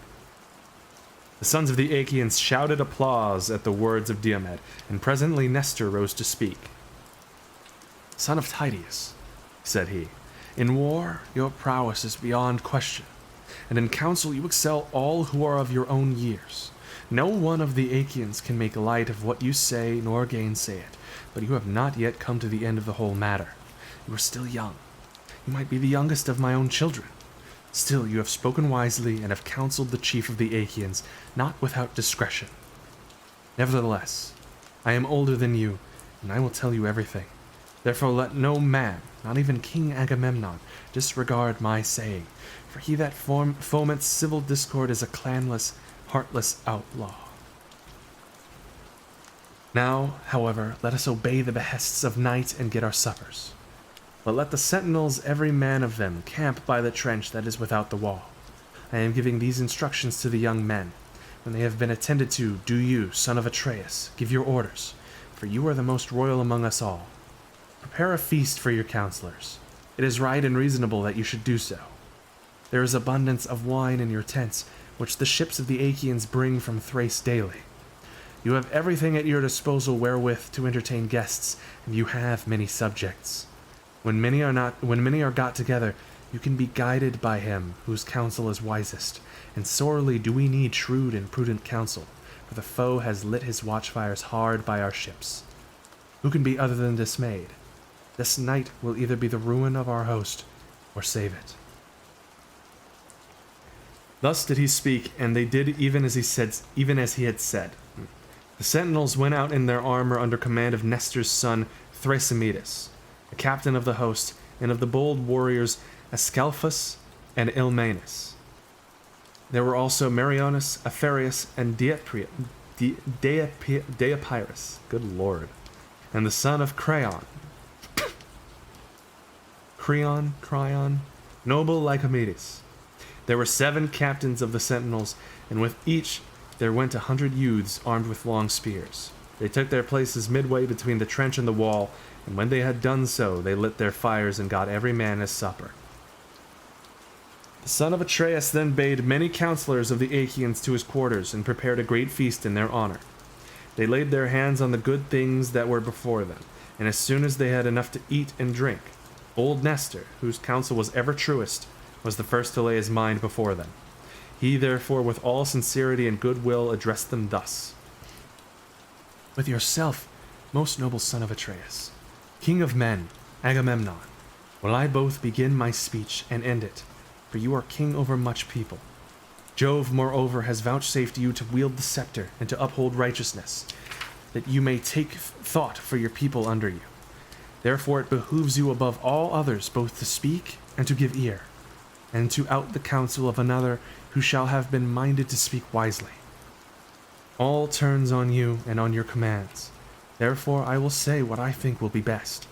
The sons of the Achaeans shouted applause at the words of Diomed, and presently Nestor rose to speak. "Son of Tydeus," said he, "in war your prowess is beyond question, and in council you excel all who are of your own years. No one of the Achaeans can make light of what you say nor gainsay it, but you have not yet come to the end of the whole matter. You are still young. You might be the youngest of my own children. Still, you have spoken wisely and have counseled the chief of the Achaeans, not without discretion. Nevertheless, I am older than you, and I will tell you everything. Therefore let no man, not even King Agamemnon, disregard my saying, for he that foments civil discord is a clanless, heartless outlaw. Now, however, let us obey the behests of night and get our suppers. But let the sentinels, every man of them, camp by the trench that is without the wall. I am giving these instructions to the young men. When they have been attended to, do you, son of Atreus, give your orders, for you are the most royal among us all. Prepare a feast for your counselors. It is right and reasonable that you should do so. There is abundance of wine in your tents, which the ships of the Achaeans bring from Thrace daily. You have everything at your disposal wherewith to entertain guests, and you have many subjects. When many are got together, you can be guided by him whose counsel is wisest, and sorely do we need shrewd and prudent counsel, for the foe has lit his watchfires hard by our ships. Who can be other than dismayed? This night will either be the ruin of our host, or save it." Thus did he speak, and they did even as he had said. The sentinels went out in their armor under command of Nestor's son Thrasymedes, the captain of the host, and of the bold warriors Ascalaphus and Ilmenus. There were also Meriones, Apharius, and Deipyrus, good lord, and the son of Creon, noble Lycomedes. There were 7 captains of the sentinels, and with each there went 100 youths armed with long spears. They took their places midway between the trench and the wall, and when they had done so, they lit their fires and got every man his supper. The son of Atreus then bade many counselors of the Achaeans to his quarters, and prepared a great feast in their honor. They laid their hands on the good things that were before them, and as soon as they had enough to eat and drink, old Nestor, whose counsel was ever truest, was the first to lay his mind before them. He therefore with all sincerity and goodwill addressed them thus. With yourself, most noble son of Atreus, king of men, Agamemnon, will I both begin my speech and end it, for you are king over much people. Jove, moreover, has vouchsafed you to wield the scepter and to uphold righteousness, that you may take thought for your people under you. Therefore it behooves you above all others both to speak and to give ear, and to out the counsel of another who shall have been minded to speak wisely. All turns on you and on your commands. Therefore I will say what I think will be best.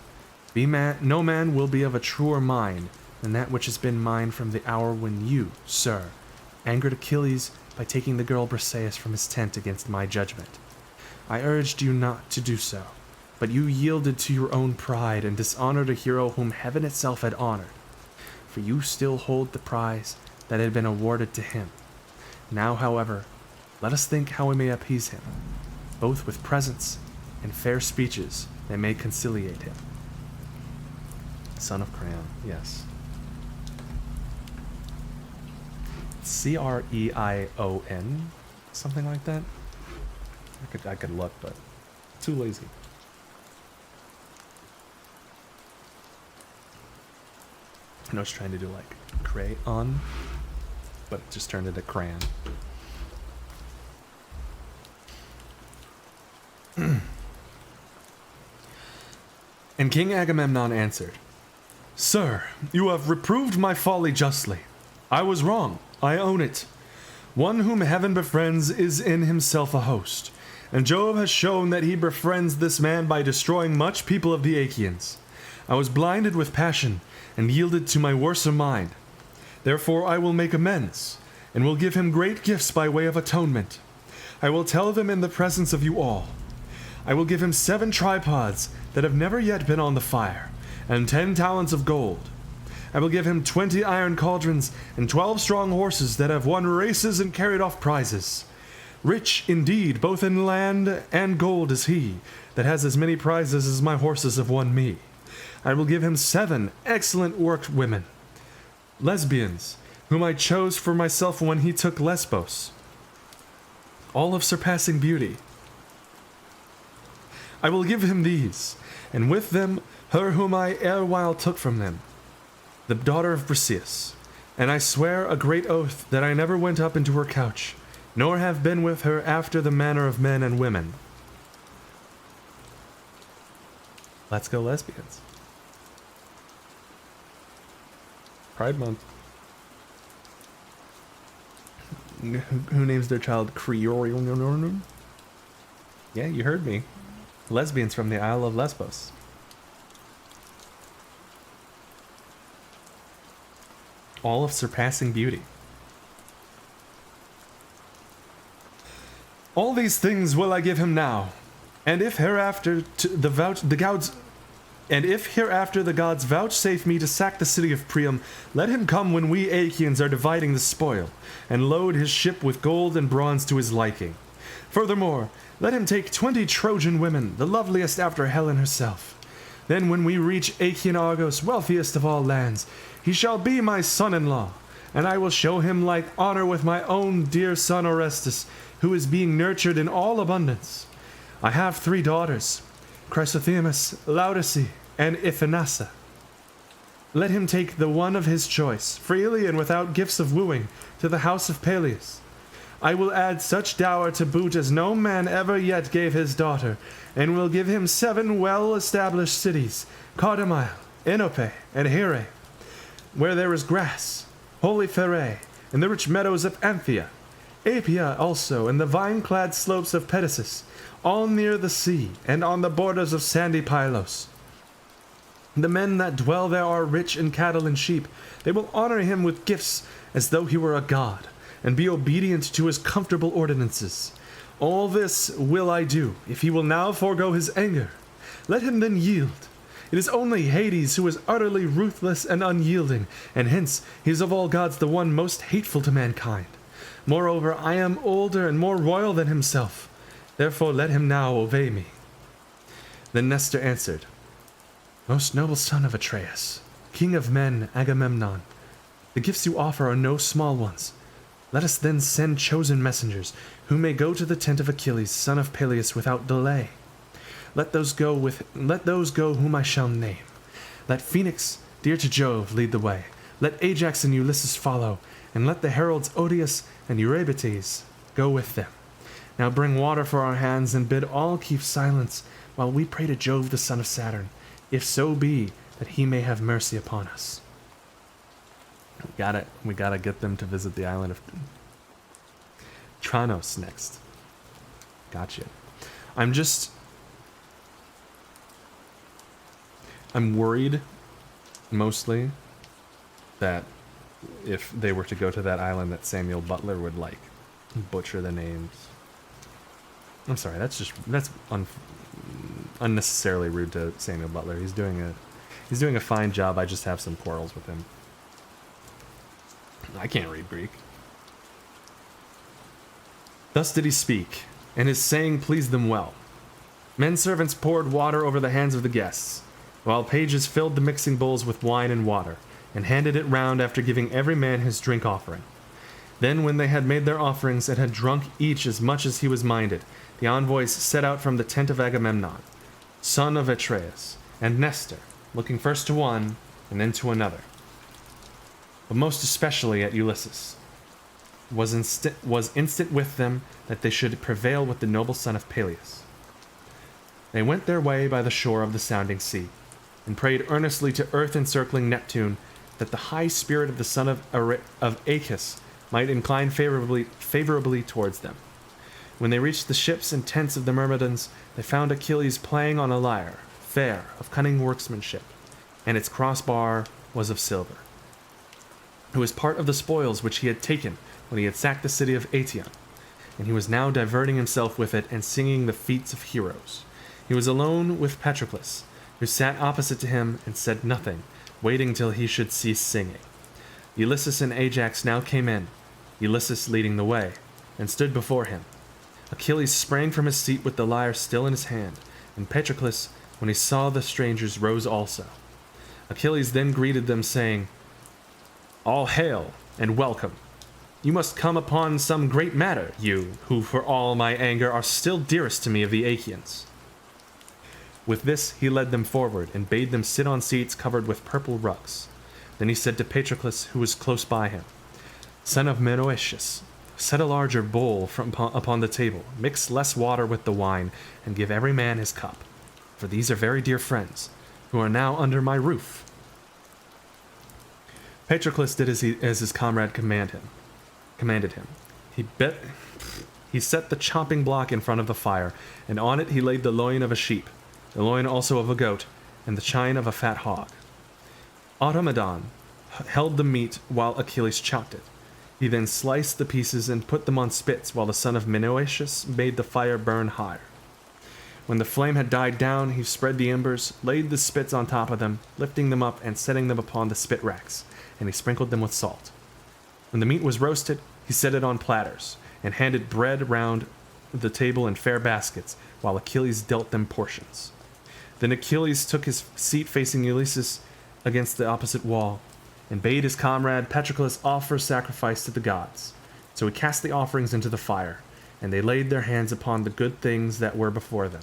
No man will be of a truer mind than that which has been mine from the hour when you, sir, angered Achilles by taking the girl Briseis from his tent against my judgment. I urged you not to do so, but you yielded to your own pride and dishonored a hero whom heaven itself had honored. For you still hold the prize that had been awarded to him. Now, however, let us think how we may appease him, both with presents and fair speeches that may conciliate him. Son of Creon, yes. Creon, something like that. I could look, but too lazy. I was trying to do like crayon, but it just turned into crayon. And King Agamemnon answered, Sir, you have reproved my folly justly. I was wrong, I own it. One whom heaven befriends is in himself a host, and Jove has shown that he befriends this man by destroying much people of the Achaeans. I was blinded with passion, and yielded to my worser mind. Therefore I will make amends, and will give him great gifts by way of atonement. I will tell them in the presence of you all. I will give him 7 tripods that have never yet been on the fire, and 10 talents of gold. I will give him 20 iron cauldrons, and 12 strong horses that have won races and carried off prizes. Rich indeed, both in land and gold is he, that has as many prizes as my horses have won me. I will give him 7 excellent worked women, lesbians, whom I chose for myself when he took Lesbos, all of surpassing beauty. I will give him these, and with them her whom I erewhile took from them, the daughter of Briseis, and I swear a great oath that I never went up into her couch, nor have been with her after the manner of men and women. Let's go lesbians. Pride Month. Who names their child Creon? Yeah, you heard me. Lesbians from the Isle of Lesbos. All of surpassing beauty. All these things will I give him now, and if hereafter the gods vouchsafe me to sack the city of Priam, let him come when we Achaeans are dividing the spoil, and load his ship with gold and bronze to his liking. Furthermore, let him take 20 Trojan women, the loveliest after Helen herself. Then when we reach Achaean Argos, wealthiest of all lands, he shall be my son-in-law, and I will show him like honor with my own dear son Orestes, who is being nurtured in all abundance. I have 3 daughters, Chrysothemis, Laodice, and Iphinassa. Let him take the one of his choice, freely and without gifts of wooing, to the house of Peleus. I will add such dower to boot as no man ever yet gave his daughter, and will give him 7 well-established cities, Caudomile, Enope, and Here, where there is grass, holy Pherae, and the rich meadows of Amphia, Apia also, and the vine-clad slopes of Pedasus, all near the sea, and on the borders of sandy Pylos. The men that dwell there are rich in cattle and sheep. They will honor him with gifts as though he were a god, and be obedient to his comfortable ordinances. All this will I do, if he will now forego his anger. Let him then yield. It is only Hades who is utterly ruthless and unyielding, and hence he is of all gods the one most hateful to mankind. Moreover, I am older and more royal than himself. Therefore let him now obey me. Then Nestor answered, Most noble son of Atreus, king of men, Agamemnon, the gifts you offer are no small ones. Let us then send chosen messengers, who may go to the tent of Achilles, son of Peleus, without delay. Let those go whom I shall name. Let Phoenix, dear to Jove, lead the way. Let Ajax and Ulysses follow, and let the heralds Odius and Eurybates go with them. Now bring water for our hands, and bid all keep silence, while we pray to Jove the son of Saturn, if so be that he may have mercy upon us. We gotta get them to visit the island of Tranos next. Gotcha. I'm worried, mostly, that if they were to go to that island that Samuel Butler would, like, butcher the names. I'm sorry, that's unnecessarily rude to Samuel Butler. He's doing a fine job. I just have some quarrels with him. I can't read Greek. Thus did he speak, and his saying pleased them well. Men servants poured water over the hands of the guests, while pages filled the mixing bowls with wine and water, and handed it round after giving every man his drink offering. Then, when they had made their offerings and had drunk each as much as he was minded, the envoys set out from the tent of Agamemnon, son of Atreus, and Nestor, looking first to one and then to another, but most especially at Ulysses, was instant with them that they should prevail with the noble son of Peleus. They went their way by the shore of the sounding sea, and prayed earnestly to earth-encircling Neptune that the high spirit of the son of Aeacus might incline favorably towards them. When they reached the ships and tents of the Myrmidons, they found Achilles playing on a lyre, fair, of cunning workmanship, and its crossbar was of silver. It was part of the spoils which he had taken when he had sacked the city of Aetion, and he was now diverting himself with it and singing the feats of heroes. He was alone with Patroclus, who sat opposite to him and said nothing, waiting till he should cease singing. Ulysses and Ajax now came in, Ulysses leading the way, and stood before him. Achilles sprang from his seat with the lyre still in his hand, and Patroclus, when he saw the strangers, rose also. Achilles then greeted them, saying, All hail, and welcome. You must come upon some great matter, you, who for all my anger are still dearest to me of the Achaeans. With this he led them forward, and bade them sit on seats covered with purple rugs. Then he said to Patroclus, who was close by him, Son of Menoetius, set a larger bowl upon the table, mix less water with the wine, and give every man his cup, for these are very dear friends, who are now under my roof. Patroclus did as his comrade commanded him. He set the chopping block in front of the fire, and on it he laid the loin of a sheep, the loin also of a goat, and the chine of a fat hog. Automedon held the meat while Achilles chopped it. He then sliced the pieces and put them on spits, while the son of Menoetius made the fire burn higher. When the flame had died down, he spread the embers, laid the spits on top of them, lifting them up and setting them upon the spit racks, and he sprinkled them with salt. When the meat was roasted, he set it on platters, and handed bread round the table in fair baskets, while Achilles dealt them portions. Then Achilles took his seat facing Ulysses against the opposite wall, and bade his comrade Patroclus offer sacrifice to the gods. So he cast the offerings into the fire, and they laid their hands upon the good things that were before them.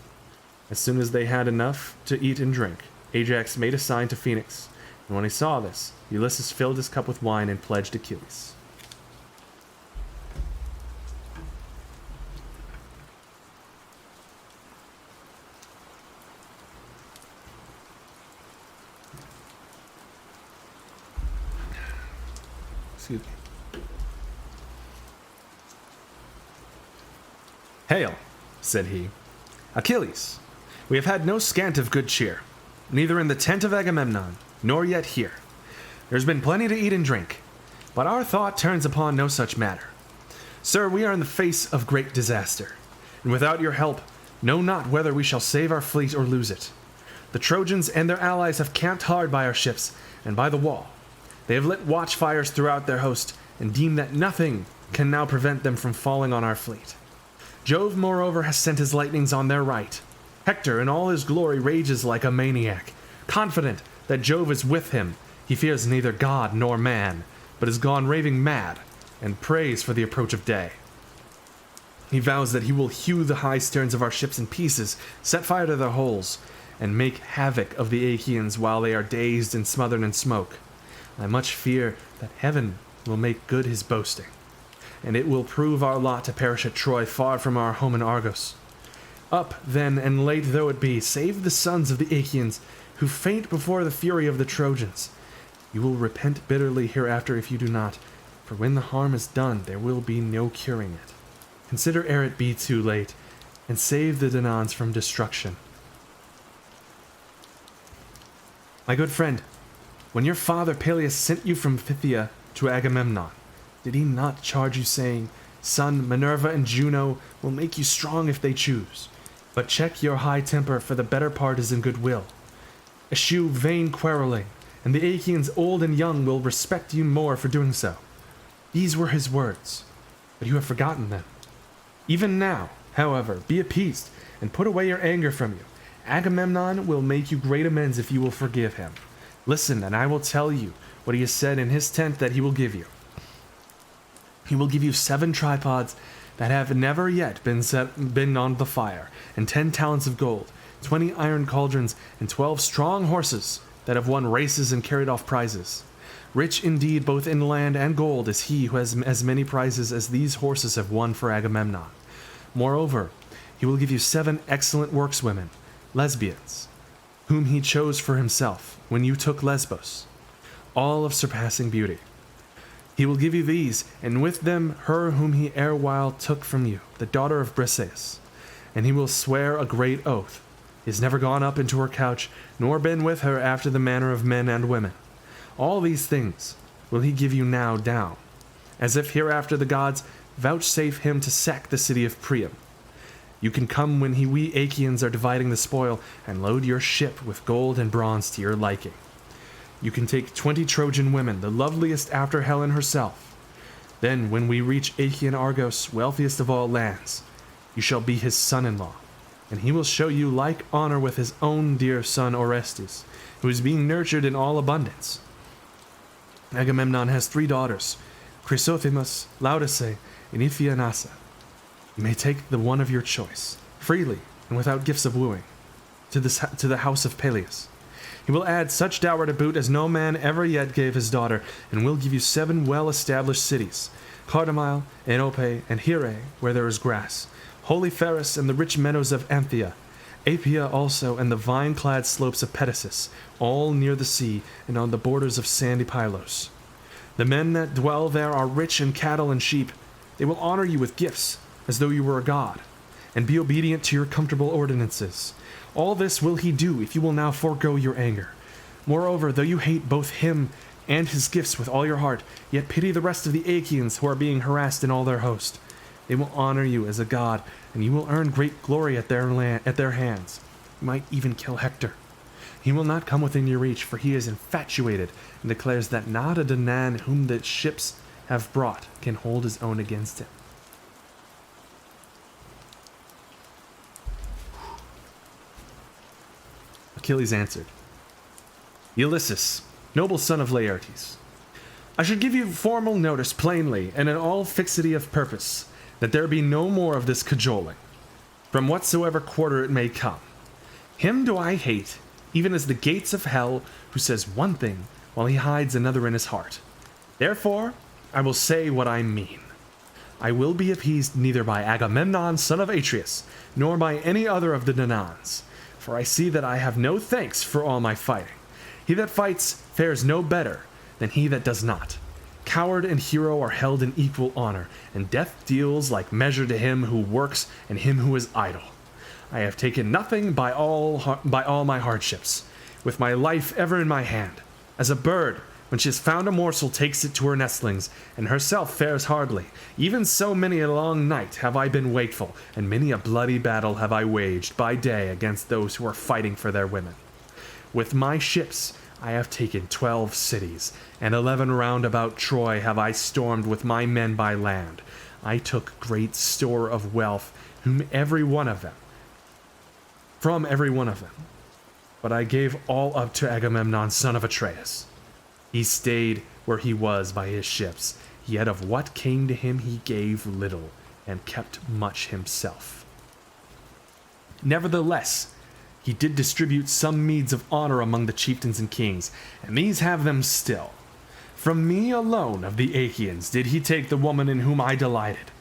As soon as they had enough to eat and drink, Ajax made a sign to Phoenix, And when he saw this, Ulysses filled his cup with wine and pledged Achilles. Excuse me. "Hail," said he, "Achilles, we have had no scant of good cheer, neither in the tent of Agamemnon, nor yet here. There's been plenty to eat and drink, but our thought turns upon no such matter. Sir, we are in the face of great disaster, and without your help, know not whether we shall save our fleet or lose it. The Trojans and their allies have camped hard by our ships and by the wall. They have lit watchfires throughout their host, and deem that nothing can now prevent them from falling on our fleet. Jove, moreover, has sent his lightnings on their right. Hector, in all his glory, rages like a maniac. Confident that Jove is with him, he fears neither god nor man, but is gone raving mad, and prays for the approach of day. He vows that he will hew the high sterns of our ships in pieces, set fire to their hulls, and make havoc of the Achaeans while they are dazed and smothered in smoke. I much fear that heaven will make good his boasting, and it will prove our lot to perish at Troy, far from our home in Argos. Up, then, and late though it be, save the sons of the Achaeans, who faint before the fury of the Trojans. You will repent bitterly hereafter if you do not, for when the harm is done, there will be no curing it. Consider ere it be too late, and save the Danaans from destruction. My good friend, when your father Peleus sent you from Phthia to Agamemnon, did he not charge you, saying, 'Son, Minerva and Juno will make you strong if they choose, but check your high temper, for the better part is in good will. Eschew vain quarreling, and the Achaeans old and young will respect you more for doing so.' These were his words, but you have forgotten them. Even now, however, be appeased, and put away your anger from you. Agamemnon will make you great amends if you will forgive him. Listen, and I will tell you what he has said in his tent that he will give you. He will give you 7 tripods that have never yet been on the fire, and 10 talents of gold, 20 iron cauldrons, and 12 strong horses that have won races and carried off prizes. Rich indeed both in land and gold is he who has as many prizes as these horses have won for Agamemnon. Moreover, he will give you 7 excellent workswomen, lesbians, whom he chose for himself when you took Lesbos, all of surpassing beauty. He will give you these, and with them her whom he erewhile took from you, the daughter of Briseis. And he will swear a great oath. He has never gone up into her couch, nor been with her after the manner of men and women. All these things will he give you now down, as if hereafter the gods vouchsafe him to sack the city of Priam. You can come when we Achaeans are dividing the spoil, and load your ship with gold and bronze to your liking. You can take 20 Trojan women, the loveliest after Helen herself. Then, when we reach Achaean Argos, wealthiest of all lands, you shall be his son-in-law, and he will show you like honor with his own dear son Orestes, who is being nurtured in all abundance. Agamemnon has 3 daughters, Chrysothemis, Laodice, and Iphianassa. You may take the one of your choice, freely and without gifts of wooing, to the house of Peleus. He will add such dower to boot as no man ever yet gave his daughter, and will give you 7 well-established cities, Cardamyle, Enope, and Hirae, where there is grass, holy Pharis and the rich meadows of Anthea, Apia also, and the vine-clad slopes of Pedasus, all near the sea and on the borders of sandy Pylos. The men that dwell there are rich in cattle and sheep. They will honor you with gifts, as though you were a god, and be obedient to your comfortable ordinances. All this will he do if you will now forego your anger. Moreover, though you hate both him and his gifts with all your heart, yet pity the rest of the Achaeans who are being harassed in all their host. They will honor you as a god, and you will earn great glory at their hands. You might even kill Hector. He will not come within your reach, for he is infatuated, and declares that not a Danaan whom the ships have brought can hold his own against him. Achilles answered, Ulysses, noble son of Laertes, I should give you formal notice plainly, and in all fixity of purpose, that there be no more of this cajoling, from whatsoever quarter it may come. Him do I hate, even as the gates of hell, who says one thing while he hides another in his heart. Therefore, I will say what I mean. I will be appeased neither by Agamemnon, son of Atreus, nor by any other of the Danaans, for I see that I have no thanks for all my fighting. He that fights fares no better than he that does not. Coward and hero are held in equal honor, and death deals like measure to him who works and him who is idle. I have taken nothing by all my hardships, with my life ever in my hand. As a bird, when she has found a morsel, takes it to her nestlings, and herself fares hardly, even so many a long night have I been wakeful, and many a bloody battle have I waged by day against those who are fighting for their women. With my ships I have taken 12 cities, and 11 round about Troy have I stormed with my men by land. I took great store of wealth from every one of them. But I gave all up to Agamemnon, son of Atreus. He stayed where he was by his ships, yet of what came to him he gave little, and kept much himself. Nevertheless, he did distribute some meeds of honor among the chieftains and kings, and these have them still. From me alone of the Achaeans did he take the woman in whom I delighted.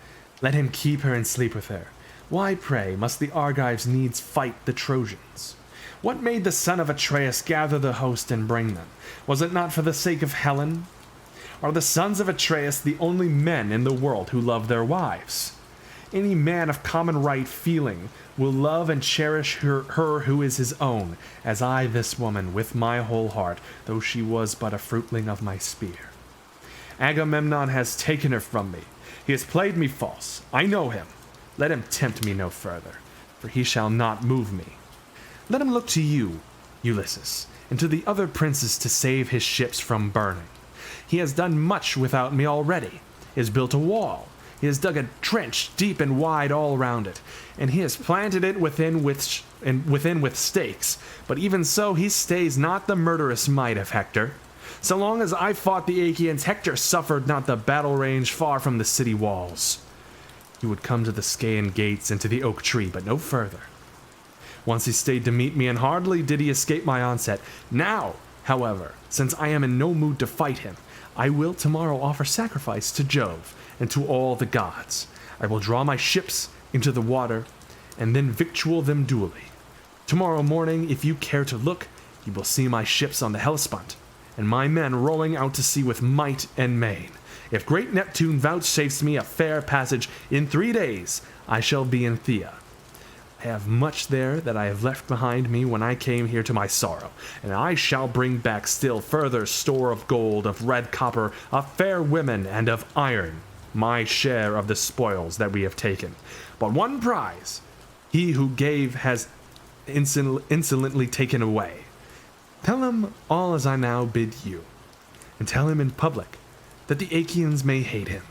Let him keep her and sleep with her. Why, pray, must the Argives needs fight the Trojans? What made the son of Atreus gather the host and bring them? Was it not for the sake of Helen? Are the sons of Atreus the only men in the world who love their wives? Any man of common right feeling will love and cherish her who is his own, as I this woman with my whole heart, though she was but a fruitling of my spear. Agamemnon has taken her from me. He has played me false. I know him. Let him tempt me no further, for he shall not move me. Let him look to you, Ulysses, and to the other princes to save his ships from burning. He has done much without me already. He has built a wall. He has dug a trench deep and wide all round it, and he has planted it within with stakes. But even so, he stays not the murderous might of Hector. So long as I fought the Achaeans, Hector suffered not the battle range far from the city walls. He would come to the Scaean gates and to the oak tree, but no further. Once he stayed to meet me, and hardly did he escape my onset. Now, however, since I am in no mood to fight him, I will tomorrow offer sacrifice to Jove and to all the gods. I will draw my ships into the water, and then victual them duly. Tomorrow morning, if you care to look, you will see my ships on the Hellespont, and my men rowing out to sea with might and main. If great Neptune vouchsafes me a fair passage, in 3 days I shall be in Phthia. I have much there that I have left behind me when I came here to my sorrow, and I shall bring back still further store of gold, of red copper, of fair women, and of iron, my share of the spoils that we have taken. But one prize he who gave has insolently taken away. Tell him all as I now bid you, and tell him in public that the Achaeans may hate him,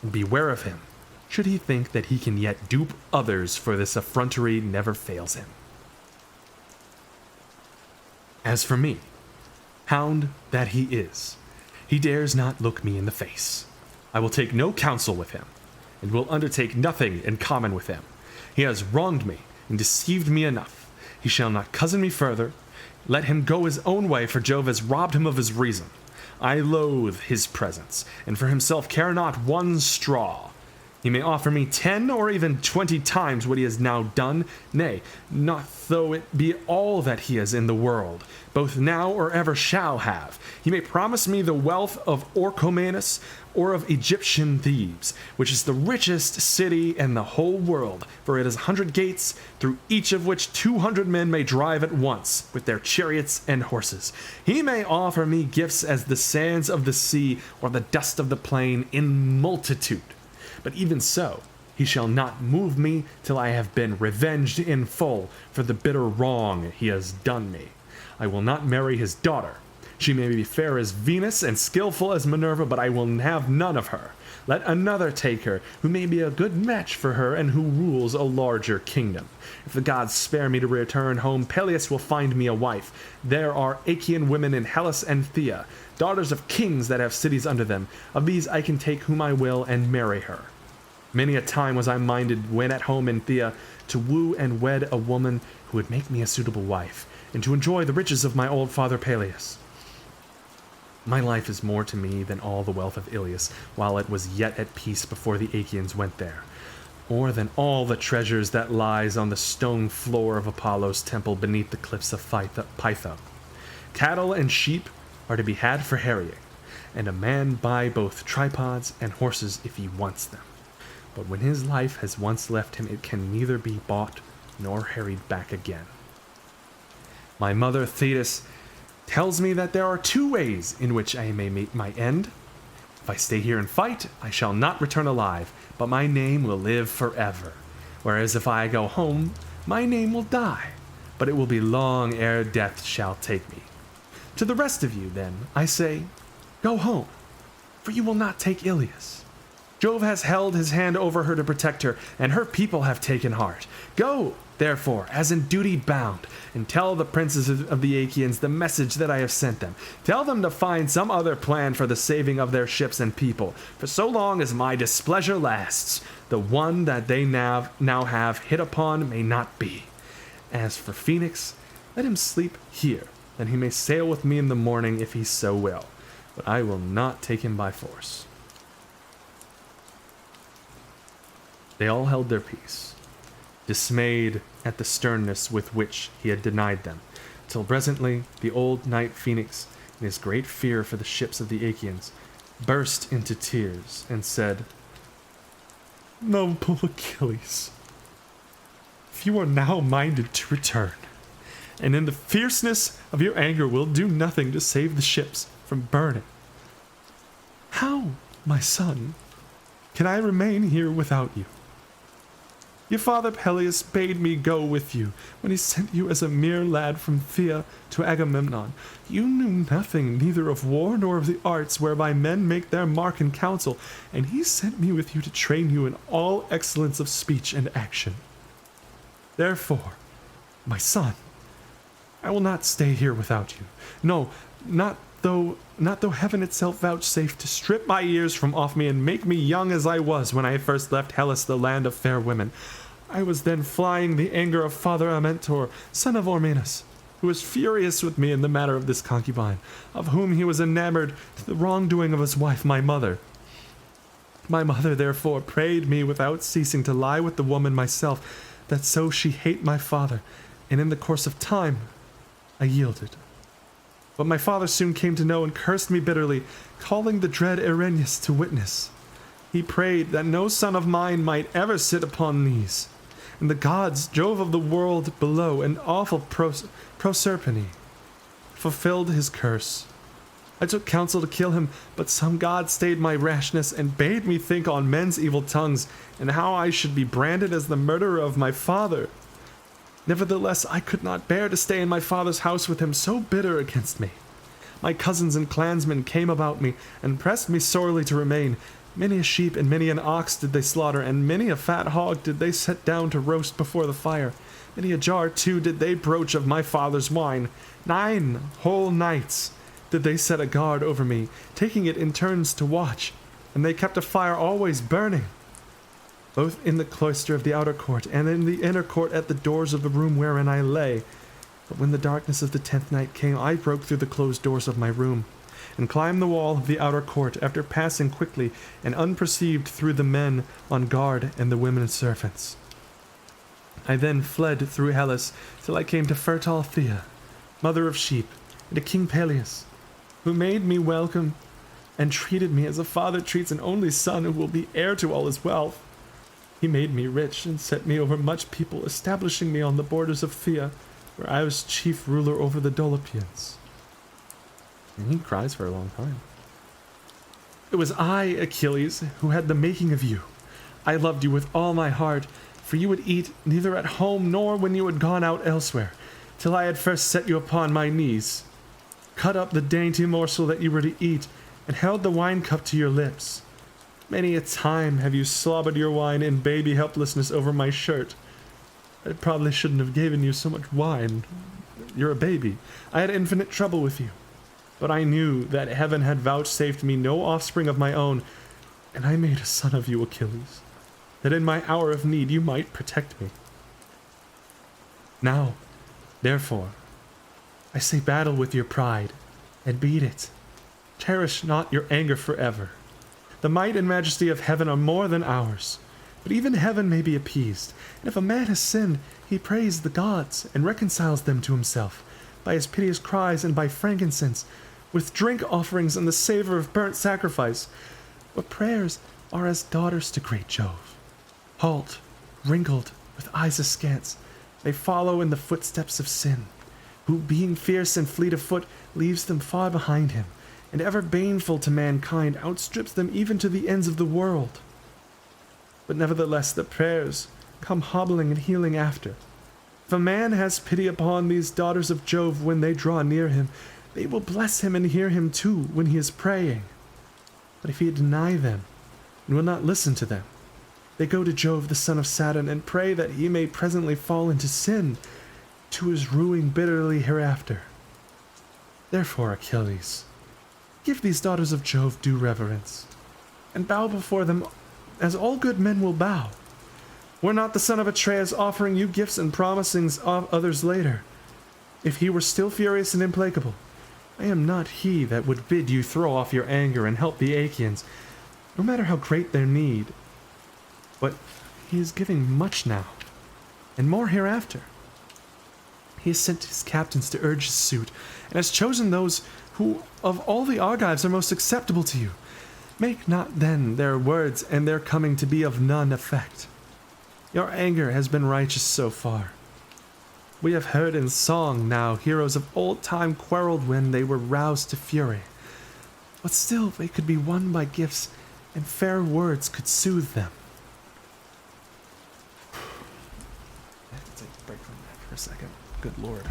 and beware of him, should he think that he can yet dupe others, for this effrontery never fails him. As for me, hound that he is, he dares not look me in the face. I will take no counsel with him, and will undertake nothing in common with him. He has wronged me and deceived me enough. He shall not cozen me further. Let him go his own way, for Jove has robbed him of his reason. I loathe his presence, and for himself care not one straw. He may offer me 10 or even 20 times what he has now done, nay, not though it be all that he has in the world, both now or ever shall have. He may promise me the wealth of Orchomenus or of Egyptian Thebes, which is the richest city in the whole world, for it has 100 gates, through each of which 200 men may drive at once, with their chariots and horses. He may offer me gifts as the sands of the sea or the dust of the plain in multitude. But even so, he shall not move me till I have been revenged in full for the bitter wrong he has done me. I will not marry his daughter. She may be fair as Venus and skillful as Minerva, but I will have none of her. Let another take her, who may be a good match for her and who rules a larger kingdom. If the gods spare me to return home, Peleus will find me a wife. There are Achaean women in Hellas and Phthia, daughters of kings that have cities under them. Of these I can take whom I will and marry her. Many a time was I minded, when at home in Phthia, to woo and wed a woman who would make me a suitable wife, and to enjoy the riches of my old father Peleus. My life is more to me than all the wealth of Ilios, while it was yet at peace before the Achaeans went there, or than all the treasures that lies on the stone floor of Apollo's temple beneath the cliffs of Pytho. Cattle and sheep are to be had for harrying, and a man buy both tripods and horses if he wants them. But when his life has once left him, it can neither be bought nor harried back again. My mother Thetis tells me that there are 2 ways in which I may meet my end. If I stay here and fight, I shall not return alive, but my name will live forever. Whereas if I go home, my name will die, but it will be long ere death shall take me. To the rest of you, then, I say, go home, for you will not take Ilios. Jove has held his hand over her to protect her, and her people have taken heart. Go, therefore, as in duty bound, and tell the princes of the Achaeans the message that I have sent them. Tell them to find some other plan for the saving of their ships and people, for so long as my displeasure lasts, the one that they now have hit upon may not be. As for Phoenix, let him sleep here, that he may sail with me in the morning if he so will, but I will not take him by force. They all held their peace, dismayed at the sternness with which he had denied them, till presently the old knight Phoenix, in his great fear for the ships of the Achaeans, burst into tears and said, "Noble Achilles, if you are now minded to return, and in the fierceness of your anger will do nothing to save the ships from burning, how, my son, can I remain here without you? Your father Peleus bade me go with you when he sent you as a mere lad from Phthia to Agamemnon. You knew nothing neither of war nor of the arts whereby men make their mark in council, and he sent me with you to train you in all excellence of speech and action. Therefore, my son, I will not stay here without you. No, not though heaven itself vouchsafed to strip my years from off me and make me young as I was when I first left Hellas, the land of fair women. I was then flying the anger of Father Amyntor, son of Ormenus, who was furious with me in the matter of this concubine, of whom he was enamored to the wrongdoing of his wife, my mother. My mother, therefore, prayed me without ceasing to lie with the woman myself, that so she hate my father, and in the course of time I yielded. But my father soon came to know and cursed me bitterly, calling the dread Irenaeus to witness. He prayed that no son of mine might ever sit upon these, and the gods, Jove of the world below, and awful Proserpine, fulfilled his curse. I took counsel to kill him, but some god stayed my rashness and bade me think on men's evil tongues, and how I should be branded as the murderer of my father. Nevertheless, I could not bear to stay in my father's house with him so bitter against me. My cousins and clansmen came about me, and pressed me sorely to remain. Many a sheep and many an ox did they slaughter, and many a fat hog did they set down to roast before the fire. Many a jar, too, did they broach of my father's wine. 9 whole nights did they set a guard over me, taking it in turns to watch, and they kept a fire always burning, both in the cloister of the outer court and in the inner court at the doors of the room wherein I lay. But when the darkness of the 10th night came, I broke through the closed doors of my room, and climbed the wall of the outer court, after passing quickly and unperceived through the men on guard and the women servants. I then fled through Hellas till I came to fertile Phthia, mother of sheep, and to King Peleus, who made me welcome and treated me as a father treats an only son who will be heir to all his wealth. He made me rich and set me over much people, establishing me on the borders of Phthia, where I was chief ruler over the Dolopians." And he cries for a long time. "It was I, Achilles, who had the making of you. I loved you with all my heart, for you would eat neither at home nor when you had gone out elsewhere, till I had first set you upon my knees, cut up the dainty morsel that you were to eat, and held the wine cup to your lips. Many a time have you slobbered your wine in baby helplessness over my shirt. I probably shouldn't have given you so much wine. You're a baby. I had infinite trouble with you. But I knew that heaven had vouchsafed me no offspring of my own, and I made a son of you, Achilles, that in my hour of need you might protect me. Now, therefore, I say battle with your pride, and beat it. Cherish not your anger forever. The might and majesty of heaven are more than ours. But even heaven may be appeased, and if a man has sinned, he prays the gods and reconciles them to himself, by his piteous cries and by frankincense, with drink offerings and the savor of burnt sacrifice. But prayers are as daughters to great Jove. Halt, wrinkled, with eyes askance, they follow in the footsteps of sin, who, being fierce and fleet of foot, leaves them far behind him, and ever baneful to mankind, outstrips them even to the ends of the world. But nevertheless the prayers come hobbling and healing after. If a man has pity upon these daughters of Jove when they draw near him, they will bless him and hear him too when he is praying. But if he deny them and will not listen to them, they go to Jove the son of Saturn and pray that he may presently fall into sin, to his ruing bitterly hereafter. Therefore, Achilles, give these daughters of Jove due reverence, and bow before them as all good men will bow. Were not the son of Atreus offering you gifts and promising others later? If he were still furious and implacable, I am not he that would bid you throw off your anger and help the Achaeans, no matter how great their need. But he is giving much now, and more hereafter. He has sent his captains to urge his suit, and has chosen those who of all the Argives are most acceptable to you. Make not then their words and their coming to be of none effect. Your anger has been righteous so far. We have heard in song now heroes of old time quarreled when they were roused to fury. But still they could be won by gifts, and fair words could soothe them. I have to take a break from that for a second. Good lord.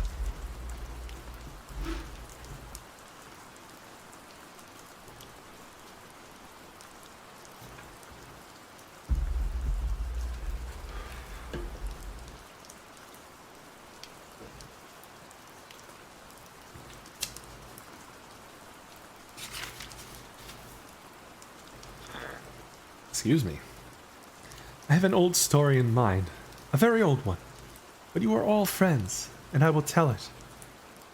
Excuse me. I have an old story in mind, a very old one, but you are all friends, and I will tell it.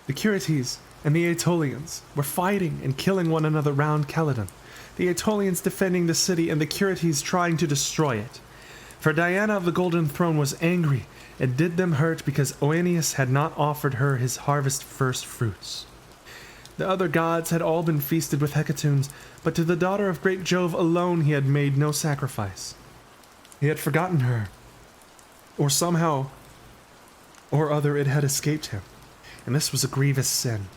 The Curetes and the Aetolians were fighting and killing one another round Calydon, the Aetolians defending the city and the Curetes trying to destroy it. For Diana of the Golden Throne was angry and did them hurt because Oeneus had not offered her his harvest first fruits. The other gods had all been feasted with hecatombs, but to the daughter of great Jove alone he had made no sacrifice. He had forgotten her, or somehow or other it had escaped him, and this was a grievous sin.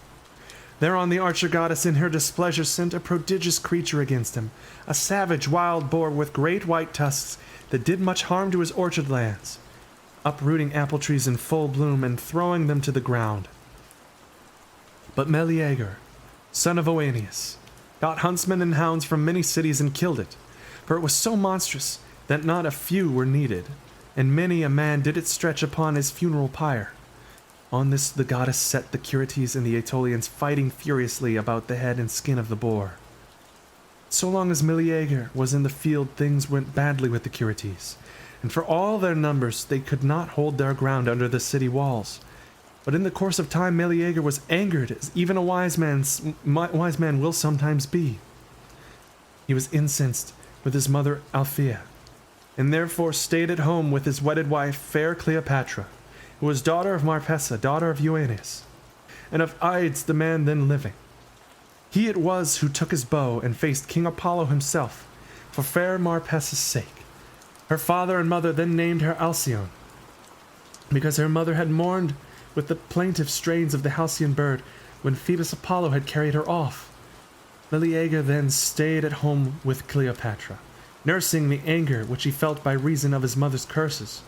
Thereon the archer goddess in her displeasure sent a prodigious creature against him, a savage wild boar with great white tusks that did much harm to his orchard lands, uprooting apple trees in full bloom and throwing them to the ground. But Meleager, son of Oeneus, got huntsmen and hounds from many cities and killed it, for it was so monstrous that not a few were needed, and many a man did it stretch upon his funeral pyre. On this the goddess set the Curetes and the Aetolians fighting furiously about the head and skin of the boar. So long as Meleager was in the field, things went badly with the Curetes, and for all their numbers they could not hold their ground under the city walls. But in the course of time Meleager was angered, as even a wise man will sometimes be. He was incensed with his mother Althea, and therefore stayed at home with his wedded wife, fair Cleopatra, who was daughter of Marpessa, daughter of Eueneus, and of Ides the man then living. He it was who took his bow and faced King Apollo himself, for fair Marpessa's sake. Her father and mother then named her Alcyone, because her mother had mourned with the plaintive strains of the halcyon bird when Phoebus Apollo had carried her off. Meleager then stayed at home with Cleopatra, nursing the anger which he felt by reason of his mother's curses.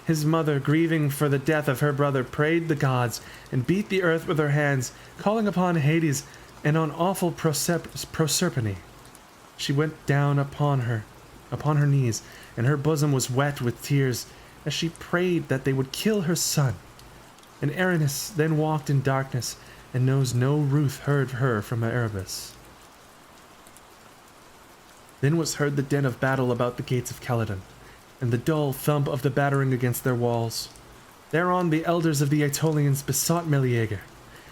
His mother, grieving for the death of her brother, prayed the gods and beat the earth with her hands, calling upon Hades and on awful Proserpine. She went down upon her knees, and her bosom was wet with tears as she prayed that they would kill her son. And Erinus then walked in darkness, and knows no ruth heard her from Erebus. Then was heard the din of battle about the gates of Calydon, and the dull thump of the battering against their walls. Thereon the elders of the Aetolians besought Meleager.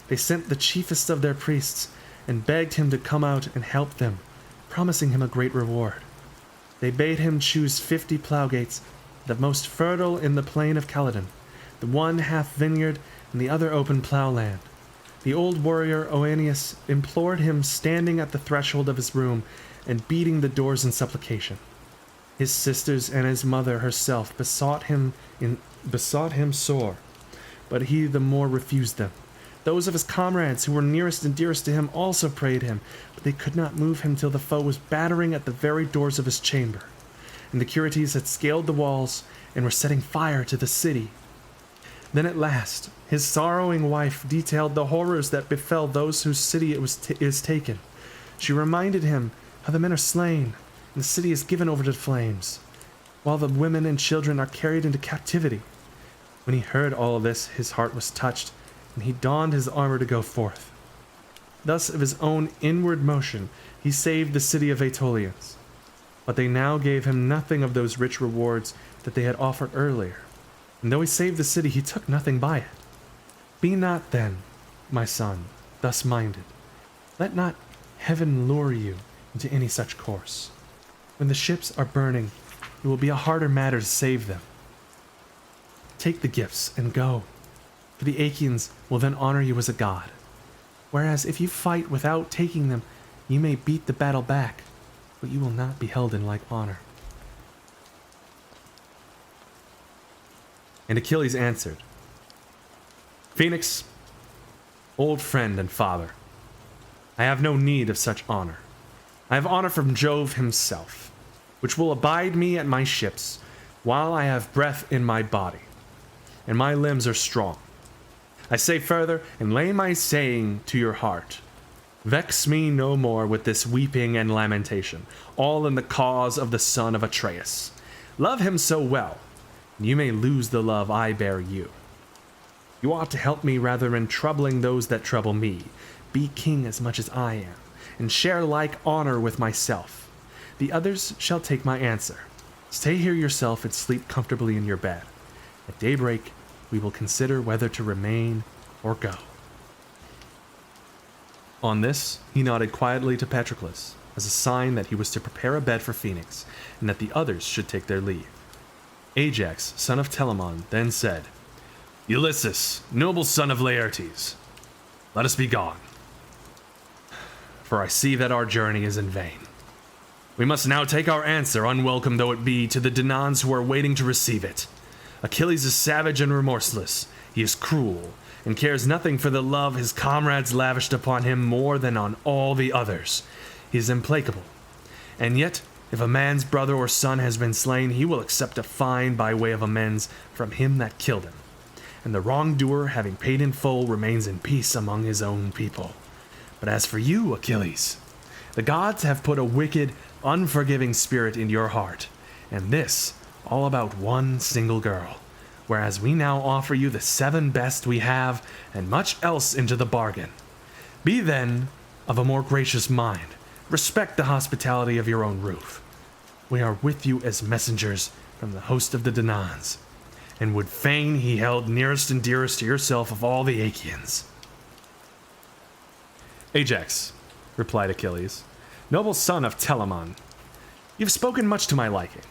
They sent the chiefest of their priests, and begged him to come out and help them, promising him a great reward. They bade him choose 50 plowgates, the most fertile in the plain of Caledon, the one half vineyard and the other open plowland. The old warrior Oeneus implored him, standing at the threshold of his room and beating the doors in supplication. His sisters and his mother herself besought him sore, but he the more refused them. Those of his comrades who were nearest and dearest to him also prayed him, but they could not move him till the foe was battering at the very doors of his chamber, and the Curetes had scaled the walls and were setting fire to the city. Then at last his sorrowing wife detailed the horrors that befell those whose city is taken. She reminded him how the men are slain, and the city is given over to flames, while the women and children are carried into captivity. When he heard all of this, his heart was touched, and he donned his armor to go forth. Thus of his own inward motion he saved the city of Aetolians. But they now gave him nothing of those rich rewards that they had offered earlier, and though he saved the city, he took nothing by it. Be not then, my son, thus minded. Let not heaven lure you into any such course. When the ships are burning, it will be a harder matter to save them. Take the gifts and go, for the Achaeans will then honor you as a god. Whereas if you fight without taking them, you may beat the battle back, but you will not be held in like honor. And Achilles answered, Phoenix, old friend and father, I have no need of such honor. I have honor from Jove himself, which will abide me at my ships while I have breath in my body, and my limbs are strong. I say further, and lay my saying to your heart, vex me no more with this weeping and lamentation, all in the cause of the son of Atreus. Love him so well, and you may lose the love I bear you. You ought to help me rather in troubling those that trouble me. Be king as much as I am, and share like honor with myself. The others shall take my answer. Stay here yourself and sleep comfortably in your bed. At daybreak, we will consider whether to remain or go. On this, he nodded quietly to Patroclus, as a sign that he was to prepare a bed for Phoenix, and that the others should take their leave. Ajax, son of Telamon, then said, Ulysses, noble son of Laertes, let us be gone, for I see that our journey is in vain. We must now take our answer, unwelcome though it be, to the Danaans who are waiting to receive it. Achilles is savage and remorseless. He is cruel, and cares nothing for the love his comrades lavished upon him more than on all the others. He is implacable, and yet, if a man's brother or son has been slain, he will accept a fine by way of amends from him that killed him, and the wrongdoer, having paid in full, remains in peace among his own people. But as for you, Achilles, the gods have put a wicked, unforgiving spirit in your heart, and this all about one single girl, whereas we now offer you the 7 best we have, and much else into the bargain. Be then of a more gracious mind. Respect the hospitality of your own roof. We are with you as messengers from the host of the Danaans, and would fain he held nearest and dearest to yourself of all the Achaeans. Ajax, replied Achilles, noble son of Telamon, you've spoken much to my liking,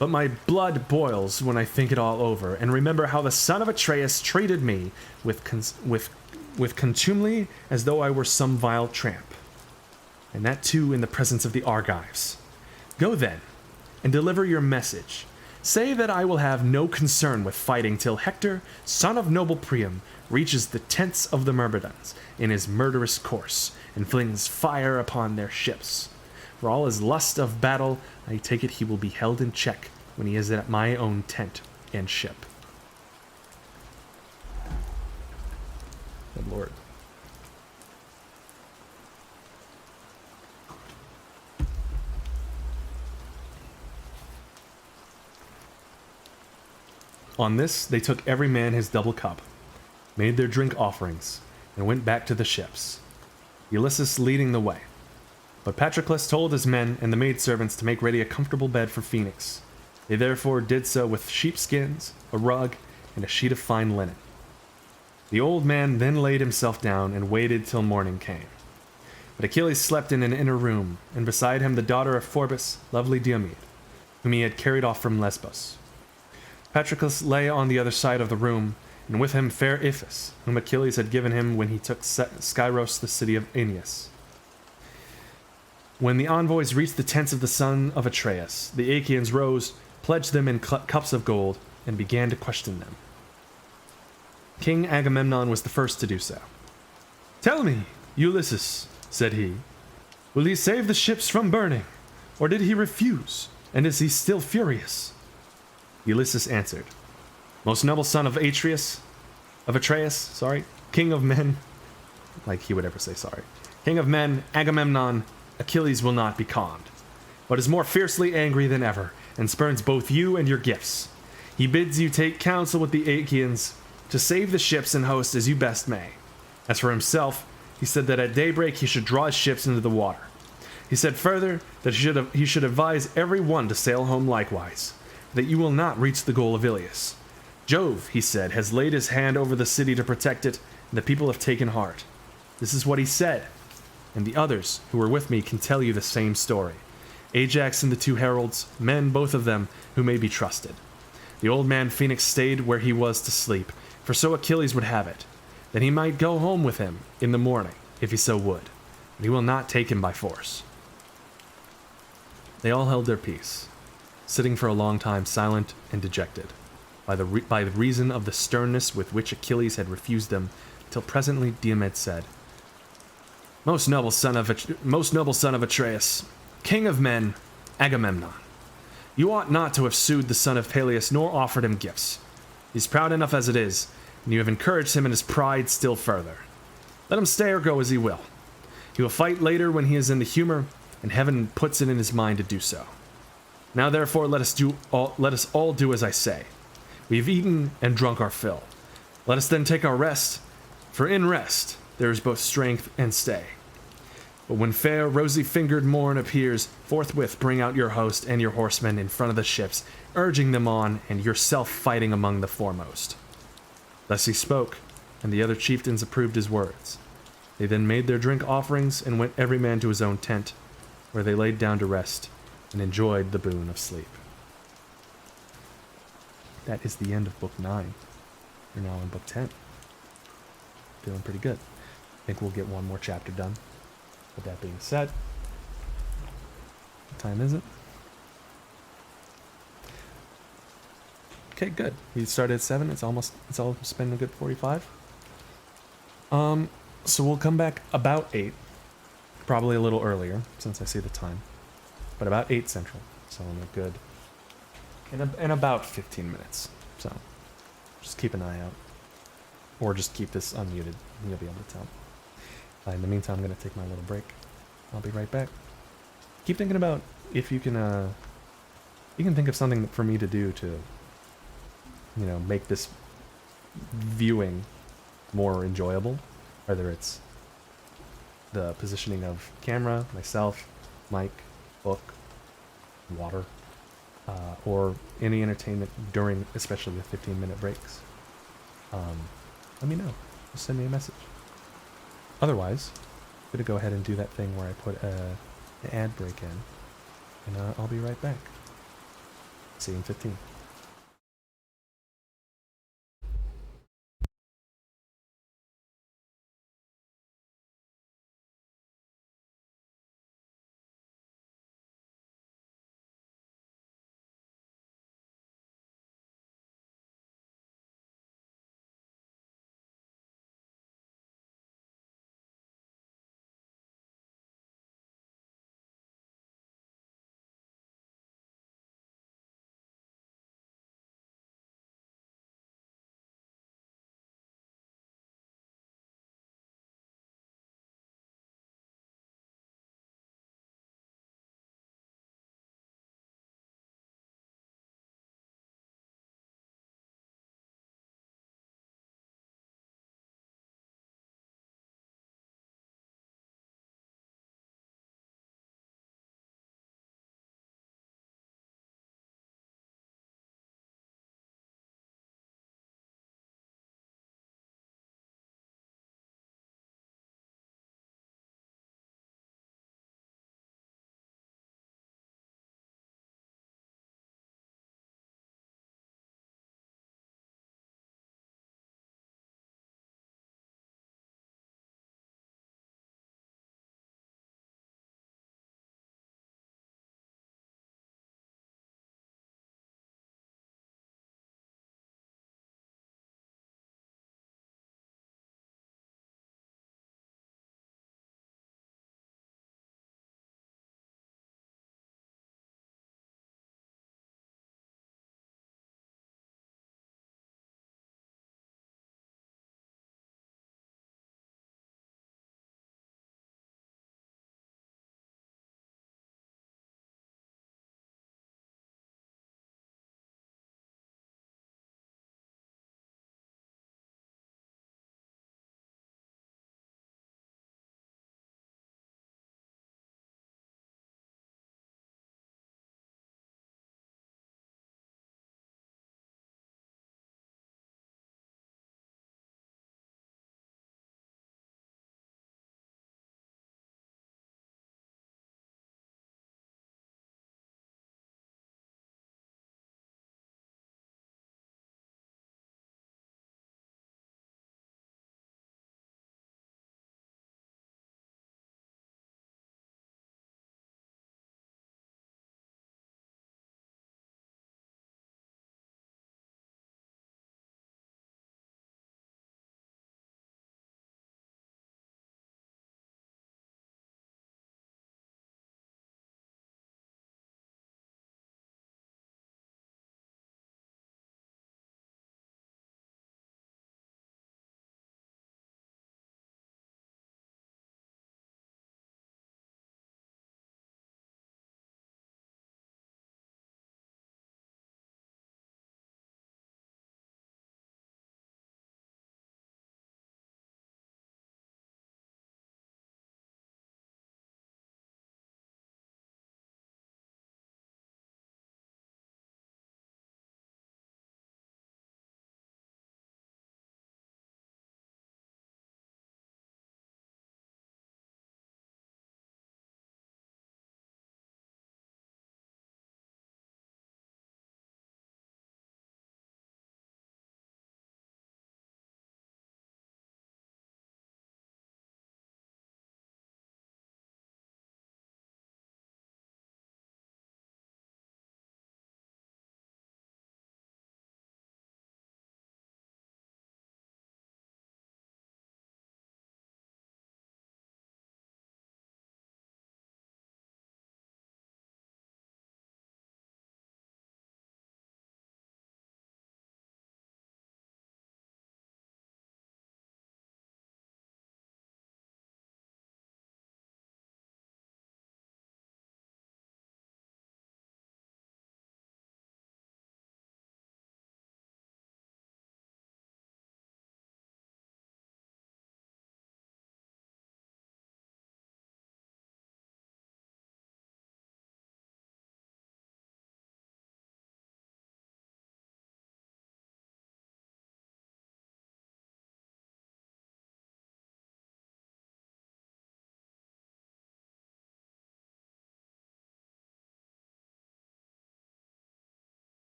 but my blood boils when I think it all over, and remember how the son of Atreus treated me with contumely as though I were some vile tramp, and that too in the presence of the Argives. Go then, and deliver your message. Say that I will have no concern with fighting till Hector, son of noble Priam, reaches the tents of the Myrmidons in his murderous course, and flings fire upon their ships. For all his lust of battle, I take it he will be held in check when he is at my own tent and ship. Good Lord. On this, they took every man his double cup, made their drink offerings, and went back to the ships, Ulysses leading the way. But Patroclus told his men and the maidservants to make ready a comfortable bed for Phoenix. They therefore did so with sheepskins, a rug, and a sheet of fine linen. The old man then laid himself down and waited till morning came. But Achilles slept in an inner room, and beside him the daughter of Phorbas, lovely Diomed, whom he had carried off from Lesbos. Patroclus lay on the other side of the room, and with him fair Iphis, whom Achilles had given him when he took Skyros, the city of Aeneas. When the envoys reached the tents of the son of Atreus, the Achaeans rose, pledged them in cups of gold, and began to question them. King Agamemnon was the first to do so. "Tell me, Ulysses," said he, "will he save the ships from burning, or did he refuse, and is he still furious?" Ulysses answered, "Most noble son of Atreus, king of men," like he would ever say sorry, "king of men, Agamemnon, Achilles will not be calmed, but is more fiercely angry than ever, and spurns both you and your gifts. He bids you take counsel with the Achaeans to save the ships and host as you best may. As for himself, he said that at daybreak he should draw his ships into the water. He said further that he should advise every one to sail home likewise, that you will not reach the goal of Ilius. Jove, he said, has laid his hand over the city to protect it, and the people have taken heart. This is what he said, and the others who were with me can tell you the same story. Ajax and the two heralds, men both of them who may be trusted. The old man Phoenix stayed where he was to sleep, for so Achilles would have it, that he might go home with him in the morning, if he so would, but he will not take him by force." They all held their peace, sitting for a long time silent and dejected, by the reason of the sternness with which Achilles had refused them, till presently Diomed said, Most noble son of Atreus, king of men, Agamemnon, you ought not to have sued the son of Peleus nor offered him gifts. He's proud enough as it is, and you have encouraged him in his pride still further. Let him stay or go as he will. He will fight later when he is in the humor, and heaven puts it in his mind to do so. Now therefore let us all do as I say. We have eaten and drunk our fill. Let us then take our rest, for in rest there is both strength and stay. But when fair, rosy-fingered morn appears, forthwith bring out your host and your horsemen in front of the ships, urging them on, and yourself fighting among the foremost." Thus he spoke, and the other chieftains approved his words. They then made their drink offerings and went every man to his own tent, where they laid down to rest and enjoyed the boon of sleep. That is the end of Book 9. We're now in Book 10. Feeling pretty good. I think we'll get one more chapter done. With that being said, what time is it? Okay, good. We started at 7. It's almost been a good 45. So we'll come back about 8. Probably a little earlier, since I see the time. But about 8 Central. So in a good... in about 15 minutes. So just keep an eye out. Or just keep this unmuted, and you'll be able to tell. In the meantime, I'm going to take my little break. I'll be right back. Keep thinking about if you can think of something for me to do to, make this viewing more enjoyable. Whether it's the positioning of camera, myself, mic, book, water, or any entertainment during, especially the 15-minute breaks. Let me know. Just send me a message. Otherwise, I'm going to go ahead and do that thing where I put an ad break in, and I'll be right back. See you in 15.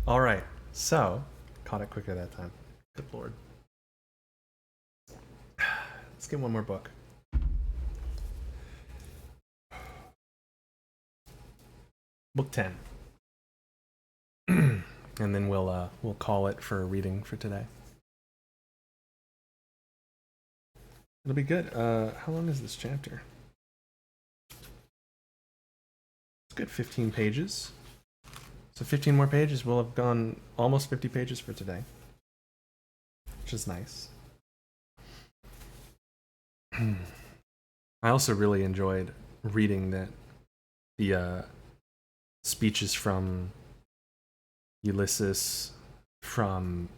All right, so caught it quicker that time. Good lord. Let's get one more book. Book 10. And then we'll call it for a reading for today. It'll be good. How long is this chapter? It's good, 15 pages. So 15 more pages, we'll have gone almost 50 pages for today. Which is nice. I also really enjoyed reading the speeches from Ulysses, from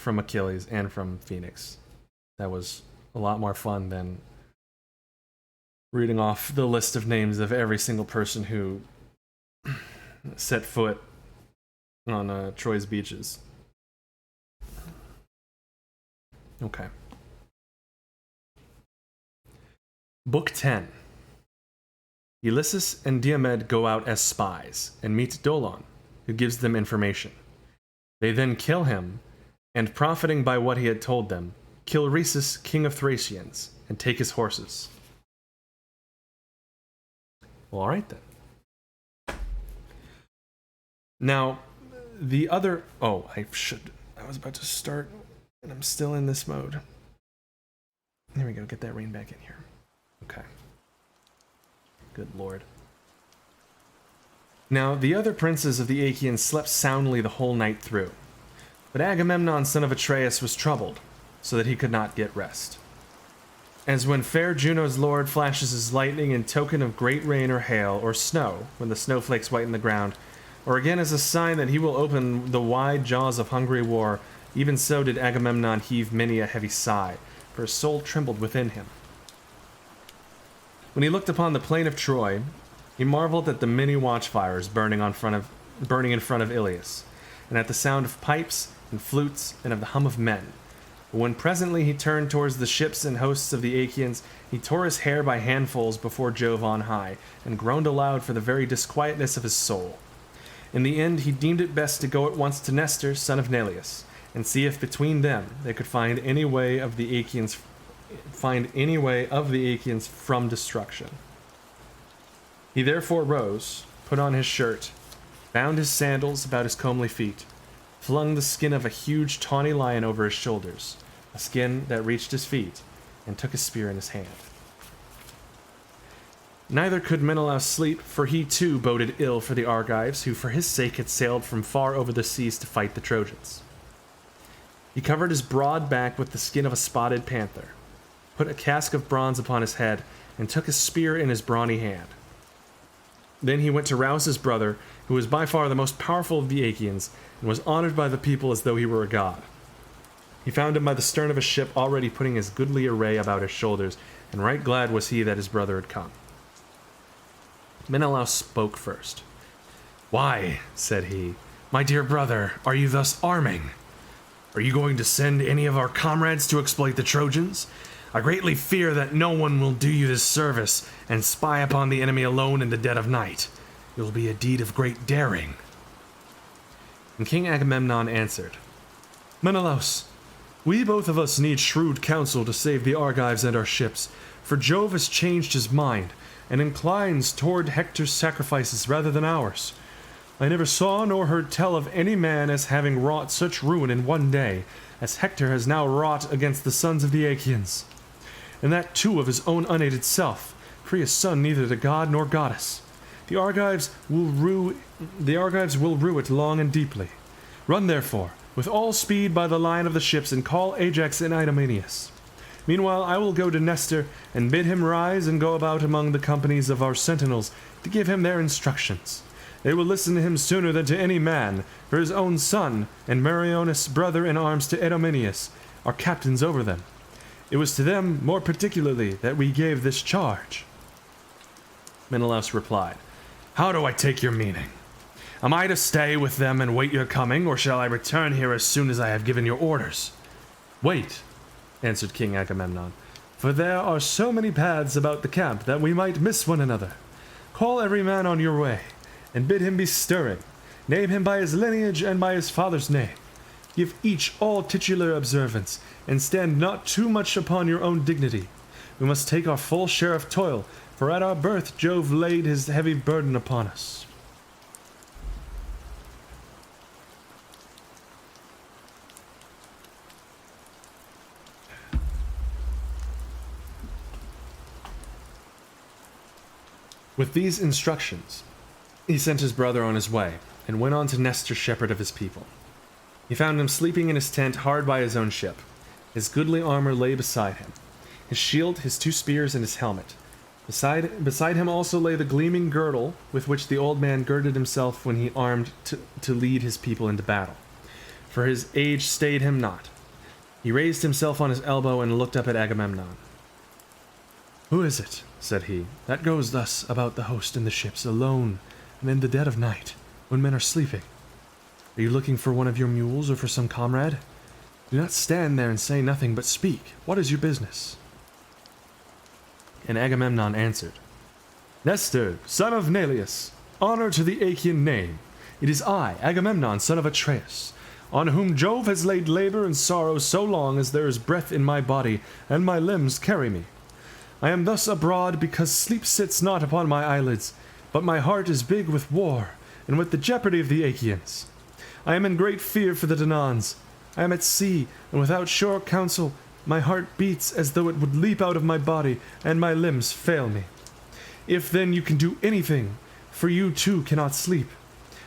Achilles, and from Phoenix. That was a lot more fun than reading off the list of names of every single person who set foot on Troy's beaches. Okay. Book 10. Ulysses and Diomed go out as spies and meet Dolon, who gives them information. They then kill him, and profiting by what he had told them, kill Rhesus, king of Thracians, and take his horses. Well, alright then. Now, the other... Oh, I was about to start, and I'm still in this mode. There we go, get that rain back in here. Okay. Good lord. Now, the other princes of the Achaeans slept soundly the whole night through. But Agamemnon, son of Atreus, was troubled, so that he could not get rest. As when fair Juno's lord flashes his lightning in token of great rain or hail, or snow, when the snowflakes whiten the ground, or again as a sign that he will open the wide jaws of hungry war, even so did Agamemnon heave many a heavy sigh, for his soul trembled within him. When he looked upon the plain of Troy, he marveled at the many watchfires burning in front of Illiad, and at the sound of pipes and flutes and of the hum of men. But when presently he turned towards the ships and hosts of the Achaeans, he tore his hair by handfuls before Jove on high, and groaned aloud for the very disquietness of his soul. In the end, he deemed it best to go at once to Nestor, son of Neleus, and see if between them they could find any way of the Achaeans from destruction. He therefore rose, put on his shirt, bound his sandals about his comely feet, flung the skin of a huge tawny lion over his shoulders, a skin that reached his feet, and took his spear in his hand. Neither could Menelaus sleep, for he too boded ill for the Argives, who for his sake had sailed from far over the seas to fight the Trojans. He covered his broad back with the skin of a spotted panther, put a casque of bronze upon his head, and took his spear in his brawny hand. Then he went to rouse his brother, who was by far the most powerful of the Achaeans, and was honored by the people as though he were a god. He found him by the stern of a ship, already putting his goodly array about his shoulders, and right glad was he that his brother had come. Menelaus spoke first. "Why," said he, "my dear brother, are you thus arming? Are you going to send any of our comrades to exploit the Trojans? I greatly fear that no one will do you this service, and spy upon the enemy alone in the dead of night. It will be a deed of great daring." And King Agamemnon answered, "Menelaus, we both of us need shrewd counsel to save the Argives and our ships, for Jove has changed his mind, and inclines toward Hector's sacrifices rather than ours. I never saw nor heard tell of any man as having wrought such ruin in one day, as Hector has now wrought against the sons of the Achaeans. And that too of his own unaided self, for he is son neither to god nor goddess. The Argives will rue it long and deeply. Run therefore, with all speed by the line of the ships, and call Ajax and Idomeneus. Meanwhile I will go to Nestor, and bid him rise and go about among the companies of our sentinels, to give him their instructions. They will listen to him sooner than to any man, for his own son, and Meriones, brother in arms to Idomeneus, are captains over them. It was to them, more particularly, that we gave this charge." Menelaus replied, "How do I take your meaning? Am I to stay with them and wait your coming, or shall I return here as soon as I have given your orders?" "Wait," answered King Agamemnon, "for there are so many paths about the camp that we might miss one another. Call every man on your way, and bid him be stirring. Name him by his lineage and by his father's name. Give each all titular observance, and stand not too much upon your own dignity. We must take our full share of toil, for at our birth Jove laid his heavy burden upon us. With these instructions, he sent his brother on his way, and went on to Nestor, shepherd of his people. He found him sleeping in his tent hard by his own ship. His goodly armor lay beside him, his shield, his 2 spears, and his helmet. Beside him also lay the gleaming girdle with which the old man girded himself when he armed to lead his people into battle. For his age stayed him not. He raised himself on his elbow and looked up at Agamemnon. "Who is it," said he, "that goes thus about the host in the ships, alone, and in the dead of night, when men are sleeping? Are you looking for one of your mules or for some comrade? Do not stand there and say nothing, but speak. What is your business?" And Agamemnon answered, "Nestor, son of Neleus, honor to the Achaean name. It is I, Agamemnon, son of Atreus, on whom Jove has laid labor and sorrow so long as there is breath in my body, and my limbs carry me. I am thus abroad because sleep sits not upon my eyelids, but my heart is big with war, and with the jeopardy of the Achaeans. I am in great fear for the Danaans. I am at sea, and without sure counsel, my heart beats as though it would leap out of my body, and my limbs fail me. If then you can do anything, for you too cannot sleep,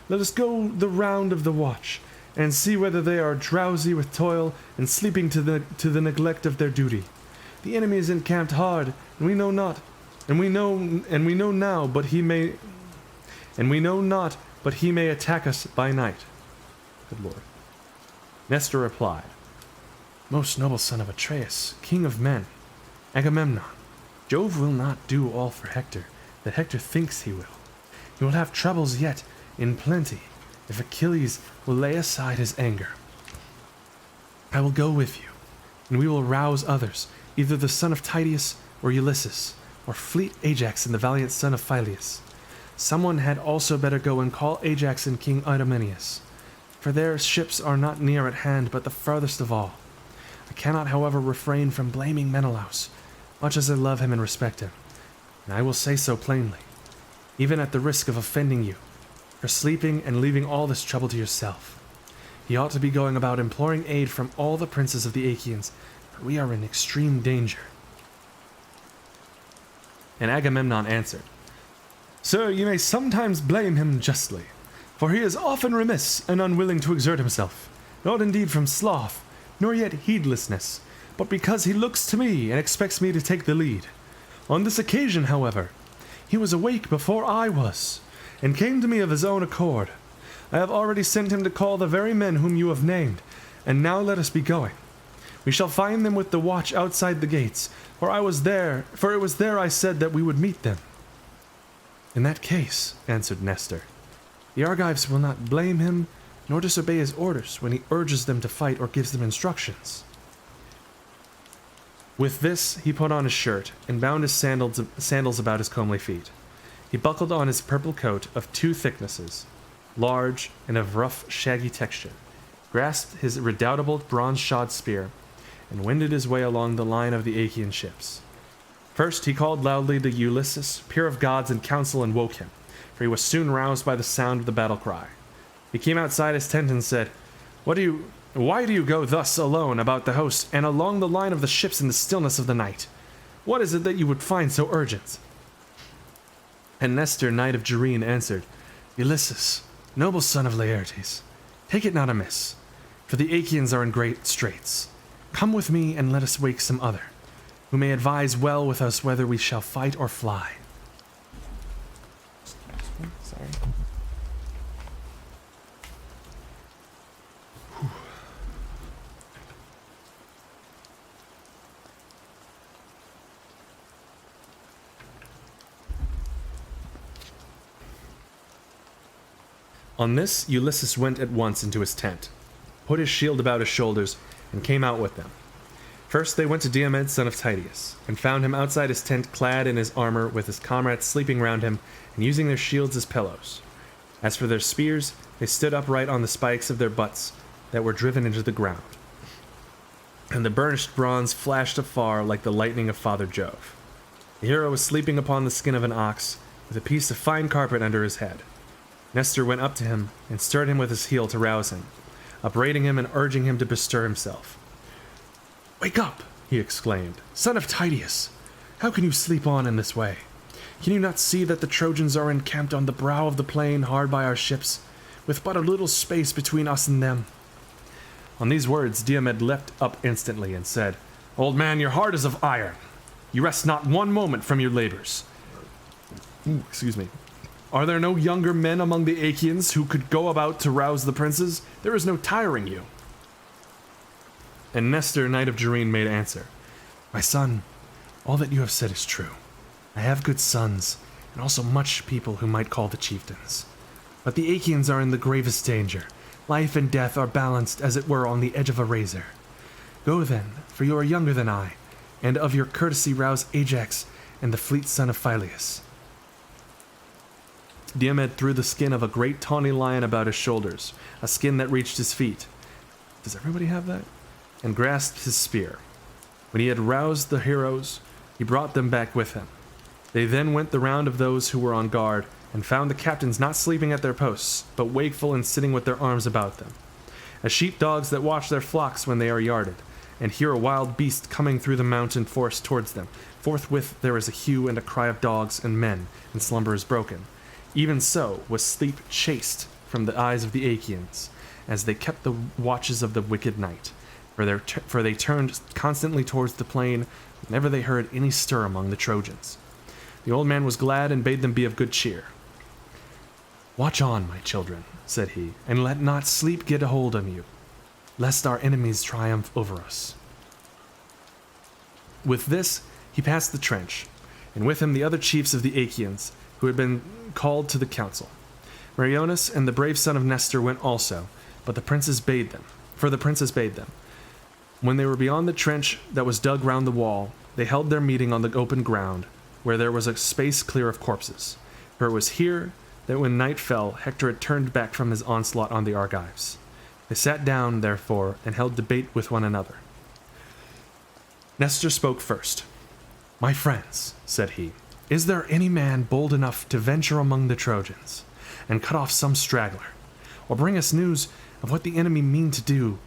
let us go the round of the watch, and see whether they are drowsy with toil and sleeping to the neglect of their duty. The enemy is encamped hard, and we know not, and we know now, but he may attack us by night." Good Lord. Nestor replied, "Most noble son of Atreus, king of men, Agamemnon, Jove will not do all for Hector that Hector thinks he will. He will have troubles yet in plenty if Achilles will lay aside his anger. I will go with you, and we will rouse others, either the son of Tydeus or Ulysses, or fleet Ajax and the valiant son of Phyleus. Someone had also better go and call Ajax and King Idomeneus, for their ships are not near at hand, but the farthest of all. I cannot, however, refrain from blaming Menelaus, much as I love him and respect him, and I will say so plainly, even at the risk of offending you, for sleeping and leaving all this trouble to yourself. He ought to be going about imploring aid from all the princes of the Achaeans, for we are in extreme danger." And Agamemnon answered, "Sir, you may sometimes blame him justly, for he is often remiss and unwilling to exert himself, not indeed from sloth, nor yet heedlessness, but because he looks to me and expects me to take the lead. On this occasion, however, he was awake before I was, and came to me of his own accord. I have already sent him to call the very men whom you have named, and now let us be going. We shall find them with the watch outside the gates, for it was there I said that we would meet them." "In that case," answered Nestor, "the Argives will not blame him, nor disobey his orders when he urges them to fight or gives them instructions." With this he put on his shirt, and bound his sandals about his comely feet. He buckled on his purple coat of 2 thicknesses, large and of rough, shaggy texture, grasped his redoubtable bronze-shod spear, and wended his way along the line of the Achaean ships. First he called loudly to Ulysses, peer of gods in council, and woke him, for he was soon roused by the sound of the battle cry. He came outside his tent and said, Why do you go thus alone about the host and along the line of the ships in the stillness of the night? What is it that you would find so urgent?" And Nestor, knight of Gerene, answered, "Ulysses, noble son of Laertes, take it not amiss, for the Achaeans are in great straits. Come with me and let us wake some other, who may advise well with us whether we shall fight or fly." Sorry. On this, Ulysses went at once into his tent, put his shield about his shoulders, and came out with them. First they went to Diomed, son of Tydeus, and found him outside his tent clad in his armor with his comrades sleeping round him and using their shields as pillows. As for their spears, they stood upright on the spikes of their butts that were driven into the ground, and the burnished bronze flashed afar like the lightning of Father Jove. The hero was sleeping upon the skin of an ox, with a piece of fine carpet under his head. Nestor went up to him and stirred him with his heel to rouse him, upbraiding him and urging him to bestir himself. "Wake up!" he exclaimed. "Son of Tydeus! How can you sleep on in this way? Can you not see that the Trojans are encamped on the brow of the plain hard by our ships, with but a little space between us and them?" On these words, Diomed leapt up instantly and said, "Old man, your heart is of iron. You rest not one moment from your labors." Excuse me. "Are there no younger men among the Achaeans who could go about to rouse the princes? There is no tiring you." And Nestor, knight of Gerene, made answer, "My son, all that you have said is true. I have good sons, and also much people who might call the chieftains. But the Achaeans are in the gravest danger. Life and death are balanced as it were on the edge of a razor. Go then, for you are younger than I, and of your courtesy rouse Ajax and the fleet son of Phyleus." Diomed threw the skin of a great tawny lion about his shoulders, a skin that reached his feet. Does everybody have that? And grasped his spear. When he had roused the heroes, he brought them back with him. They then went the round of those who were on guard, and found the captains not sleeping at their posts, but wakeful and sitting with their arms about them, as sheepdogs that watch their flocks when they are yarded, and hear a wild beast coming through the mountain forest towards them. Forthwith there is a hue and a cry of dogs and men, and slumber is broken. Even so was sleep chased from the eyes of the Achaeans, as they kept the watches of the wicked night, for they turned constantly towards the plain whenever they heard any stir among the Trojans. The old man was glad and bade them be of good cheer. "Watch on, my children," said he, "and let not sleep get a hold on you, lest our enemies triumph over us." With this he passed the trench, and with him the other chiefs of the Achaeans, who had been called to the council. Meriones and the brave son of Nestor went also, but the princes bade them. When they were beyond the trench that was dug round the wall, they held their meeting on the open ground, where there was a space clear of corpses. For it was here that when night fell, Hector had turned back from his onslaught on the Argives. They sat down, therefore, and held debate with one another. Nestor spoke first. "My friends," said he, "is there any man bold enough to venture among the Trojans, and cut off some straggler, or bring us news of what the enemy mean to do,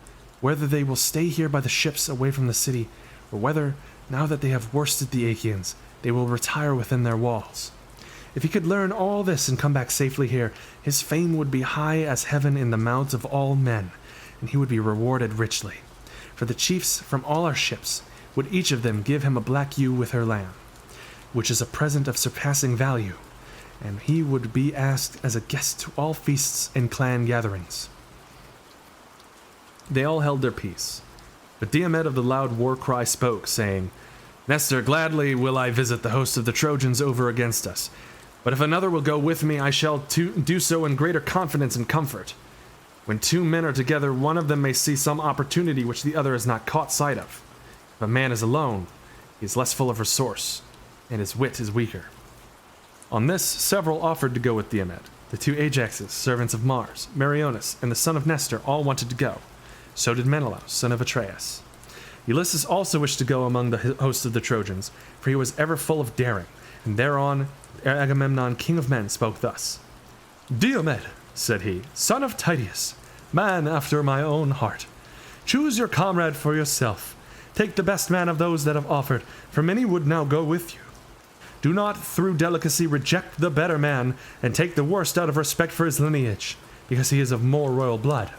whether they will stay here by the ships away from the city, or whether, now that they have worsted the Achaeans, they will retire within their walls? If he could learn all this and come back safely here, his fame would be high as heaven in the mouths of all men, and he would be rewarded richly. For the chiefs from all our ships would each of them give him a black ewe with her lamb, which is a present of surpassing value, and he would be asked as a guest to all feasts and clan gatherings." They all held their peace, but Diomed of the loud war cry spoke, saying, "Nestor, gladly will I visit the host of the Trojans over against us, but if another will go with me, I shall do so in greater confidence and comfort. When two men are together, one of them may see some opportunity which the other has not caught sight of. If a man is alone, he is less full of resource, and his wit is weaker." On this, several offered to go with Diomed. The two Ajaxes, servants of Mars, Meriones, and the son of Nestor all wanted to go. So did Menelaus, son of Atreus. Ulysses also wished to go among the host of the Trojans, for he was ever full of daring, and thereon Agamemnon, king of men, spoke thus. "Diomed," said he, "son of Tydeus, man after my own heart, choose your comrade for yourself. Take the best man of those that have offered, for many would now go with you. Do not through delicacy reject the better man, and take the worst out of respect for his lineage, because he is of more royal blood."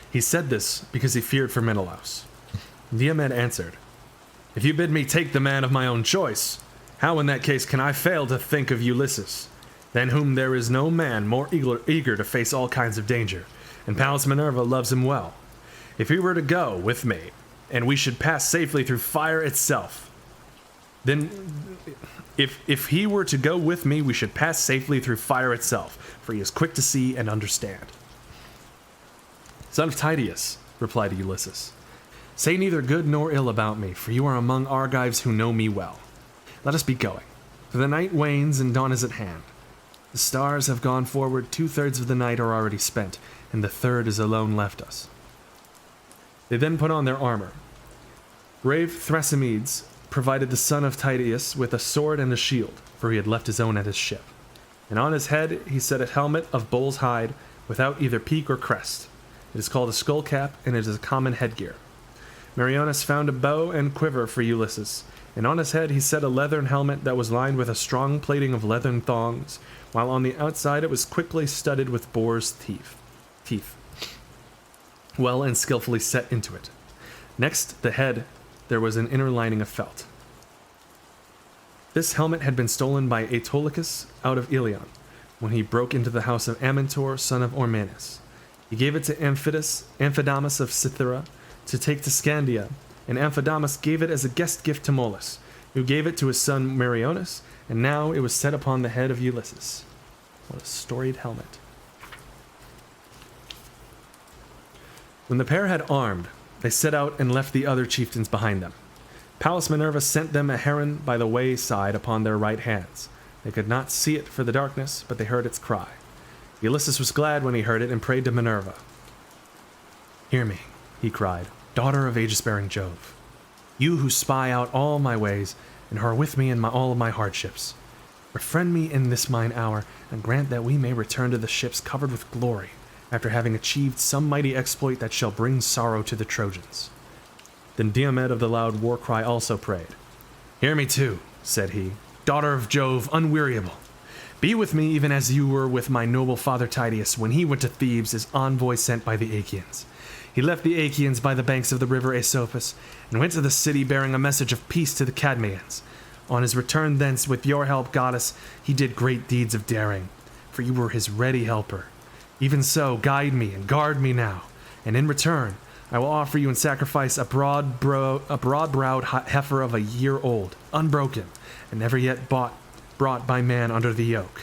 He said this because he feared for Menelaus. Diomed answered, "If you bid me take the man of my own choice, how in that case can I fail to think of Ulysses, than whom there is no man more eager to face all kinds of danger, and Pallas Minerva loves him well. If he were to go with me, and we should pass safely through fire itself, if he were to go with me, we should pass safely through fire itself, for he is quick to see and understand." "Son of Tydeus," replied Ulysses. Say neither good nor ill about me, for you are among Argives who know me well. Let us be going, for the night wanes and dawn is at hand. The stars have gone forward, 2/3 of the night are already spent, and the third is alone left us. They then put on their armor. Brave Thrasymedes provided the son of Tydeus with a sword and a shield, for he had left his own at his ship. And on his head he set a helmet of bull's hide, without either peak or crest. It is called a skull cap, and it is a common headgear. Meriones found a bow and quiver for Ulysses, and on his head he set a leathern helmet that was lined with a strong plating of leathern thongs, while on the outside it was quickly studded with boar's teeth, well and skillfully set into it. Next the head there was an inner lining of felt. This helmet had been stolen by Autolycus out of Ilion, when he broke into the house of Amintor, son of Ormanes. He gave it to Amphidamas of Cythera to take to Scandia, and Amphidamas gave it as a guest gift to Molus, who gave it to his son Meriones, and now it was set upon the head of Ulysses. What a storied helmet. When the pair had armed, they set out and left the other chieftains behind them. Pallas Minerva sent them a heron by the wayside upon their right hands. They could not see it for the darkness, but they heard its cry. Ulysses was glad when he heard it and prayed to Minerva. "Hear me," he cried, "daughter of aegis-bearing Jove. You who spy out all my ways and are with me in all of my hardships. Befriend me in this mine hour, and grant that we may return to the ships covered with glory, after having achieved some mighty exploit that shall bring sorrow to the Trojans." Then Diomed of the loud war cry also prayed. "Hear me too," said he, "daughter of Jove, unweariable. Be with me even as you were with my noble father Tydeus when he went to Thebes as envoy sent by the Achaeans. He left the Achaeans by the banks of the river Aesopus and went to the city bearing a message of peace to the Cadmeans. On his return thence, with your help, goddess, he did great deeds of daring, for you were his ready helper. Even so, guide me and guard me now, and in return, I will offer you in sacrifice a broad-browed heifer of a year old, unbroken, and never yet brought by man under the yoke.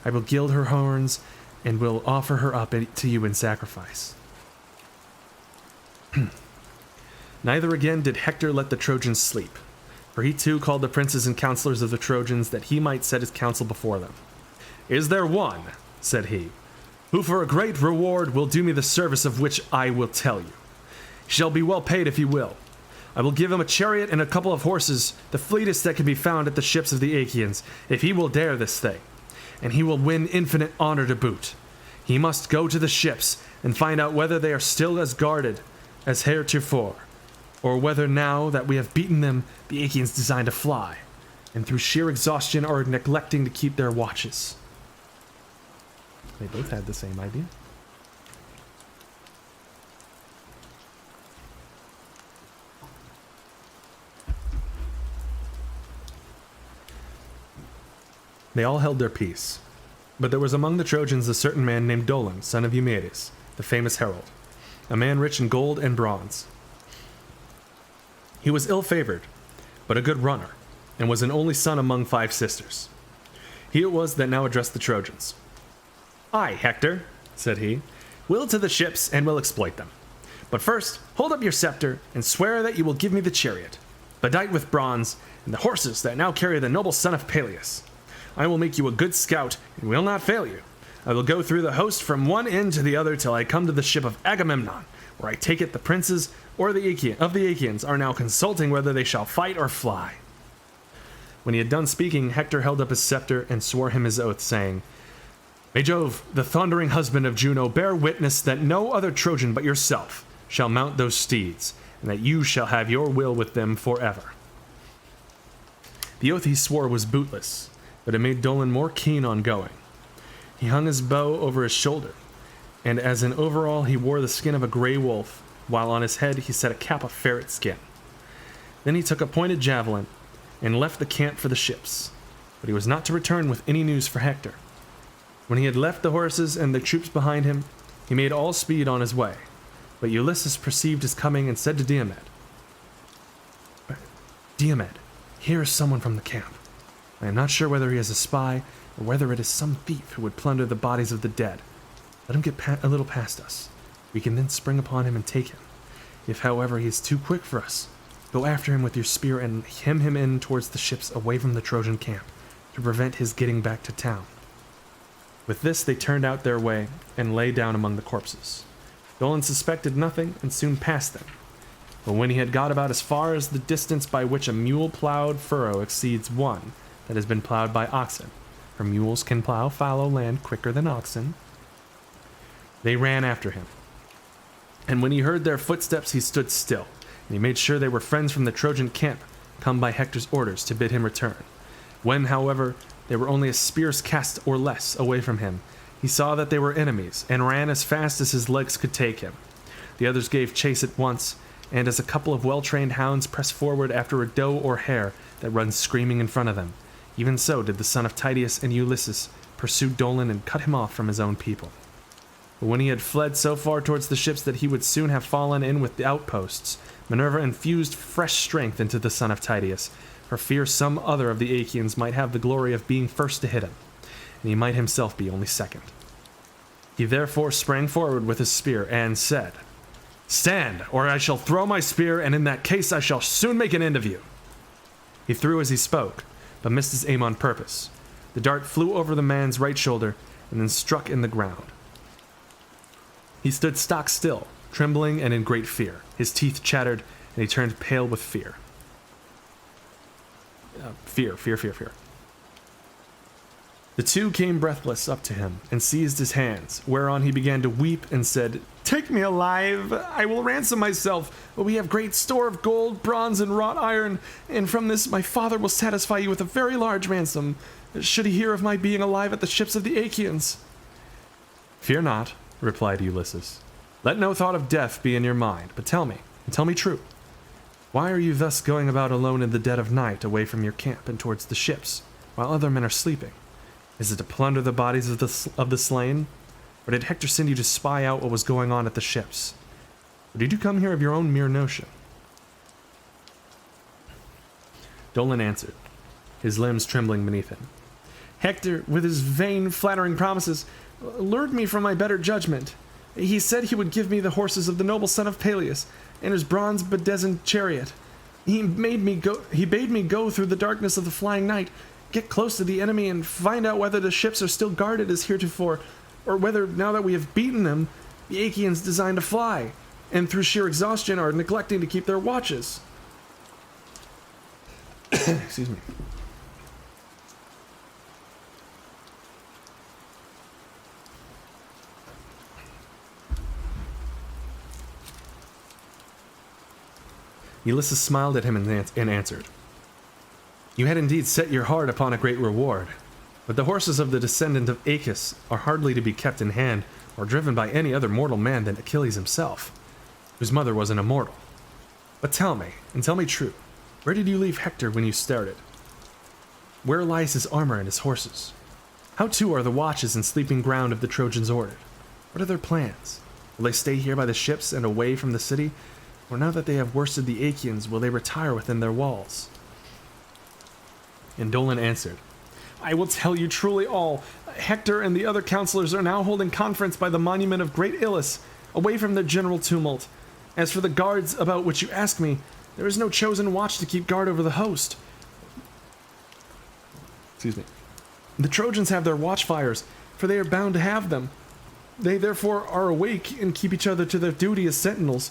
I will gild her horns and will offer her up to you in sacrifice." Neither again did Hector let the Trojans sleep, for he too called the princes and counselors of the Trojans that he might set his counsel before them. "Is there one," said he, "who for a great reward will do me the service of which I will tell you? He shall be well paid if he will. I will give him a chariot and a couple of horses, the fleetest that can be found at the ships of the Achaeans, if he will dare this thing, and he will win infinite honor to boot. He must go to the ships and find out whether they are still as guarded as heretofore, or whether now that we have beaten them, the Achaeans design to fly, and through sheer exhaustion are neglecting to keep their watches." They both had the same idea. They all held their peace, but there was among the Trojans a certain man named Dolon, son of Eumedes, the famous herald, a man rich in gold and bronze. He was ill-favored, but a good runner, and was an only son among 5 sisters. He it was that now addressed the Trojans. "I, Hector," said he, "will to the ships and will exploit them. But first, hold up your scepter and swear that you will give me the chariot, bedight with bronze, and the horses that now carry the noble son of Peleus. I will make you a good scout and will not fail you. I will go through the host from one end to the other till I come to the ship of Agamemnon, where I take it the princes of the Achaeans are now consulting whether they shall fight or fly." When he had done speaking, Hector held up his scepter and swore him his oath, saying, "May Jove, the thundering husband of Juno, bear witness that no other Trojan but yourself shall mount those steeds, and that you shall have your will with them forever." The oath he swore was bootless, but it made Dolon more keen on going. He hung his bow over his shoulder, and as an overall he wore the skin of a gray wolf, while on his head he set a cap of ferret skin. Then he took a pointed javelin and left the camp for the ships, but he was not to return with any news for Hector. When he had left the horses and the troops behind him, he made all speed on his way, but Ulysses perceived his coming and said to Diomed, "Diomed, here is someone from the camp. I am not sure whether he is a spy or whether it is some thief who would plunder the bodies of the dead. Let him get a little past us. We can then spring upon him and take him. If, however, he is too quick for us, go after him with your spear and hem him in towards the ships away from the Trojan camp, to prevent his getting back to town." With this, they turned out their way and lay down among the corpses. Dolan suspected nothing and soon passed them. But when he had got about as far as the distance by which a mule-plowed furrow exceeds one that has been plowed by oxen, for mules can plow fallow land quicker than oxen, they ran after him. And when he heard their footsteps, he stood still, and he made sure they were friends from the Trojan camp, come by Hector's orders to bid him return. When, however, they were only a spear's cast or less away from him, he saw that they were enemies, and ran as fast as his legs could take him. The others gave chase at once, and as a couple of well-trained hounds press forward after a doe or hare that runs screaming in front of them, even so did the son of Tydeus and Ulysses pursue Dolan and cut him off from his own people. But when he had fled so far towards the ships that he would soon have fallen in with the outposts, Minerva infused fresh strength into the son of Tydeus, for fear some other of the Achaeans might have the glory of being first to hit him, and he might himself be only second. He therefore sprang forward with his spear and said, "Stand, or I shall throw my spear, and in that case I shall soon make an end of you." He threw as he spoke, but missed his aim on purpose. The dart flew over the man's right shoulder and then struck in the ground. He stood stock still, trembling and in great fear. His teeth chattered, and he turned pale with fear. Fear. The two came breathless up to him and seized his hands, whereon he began to weep and said, "Take me alive, I will ransom myself, but we have great store of gold, bronze, and wrought iron, and from this my father will satisfy you with a very large ransom, should he hear of my being alive at the ships of the Achaeans." "Fear not," replied Ulysses. "Let no thought of death be in your mind, but tell me, and tell me true. Why are you thus going about alone in the dead of night away from your camp and towards the ships, while other men are sleeping? Is it to plunder the bodies of the slain? Or did Hector send you to spy out what was going on at the ships? Or did you come here of your own mere notion?" Dolan answered, his limbs trembling beneath him. "Hector, with his vain, flattering promises, lured me from my better judgment. He said he would give me the horses of the noble son of Peleus, and his bronze bedizened chariot. He bade me go through the darkness of the flying night, get close to the enemy, and find out whether the ships are still guarded as heretofore, or whether, now that we have beaten them, the Achaeans design to fly, and through sheer exhaustion are neglecting to keep their watches." Excuse me. Ulysses smiled at him and answered, "You had indeed set your heart upon a great reward, but the horses of the descendant of Aeacus are hardly to be kept in hand or driven by any other mortal man than Achilles himself, whose mother was an immortal. But tell me, and tell me true, where did you leave Hector when you started? Where lies his armor and his horses? How too are the watches and sleeping ground of the Trojans ordered? What are their plans? Will they stay here by the ships and away from the city, or now that they have worsted the Achaeans, will they retire within their walls?" And Dolan answered, "I will tell you truly all. Hector and the other counselors are now holding conference by the monument of great Ilus, away from the general tumult. As for the guards about which you ask me, there is no chosen watch to keep guard over the host. Excuse me. The Trojans have their watchfires, for they are bound to have them. They therefore are awake and keep each other to their duty as sentinels.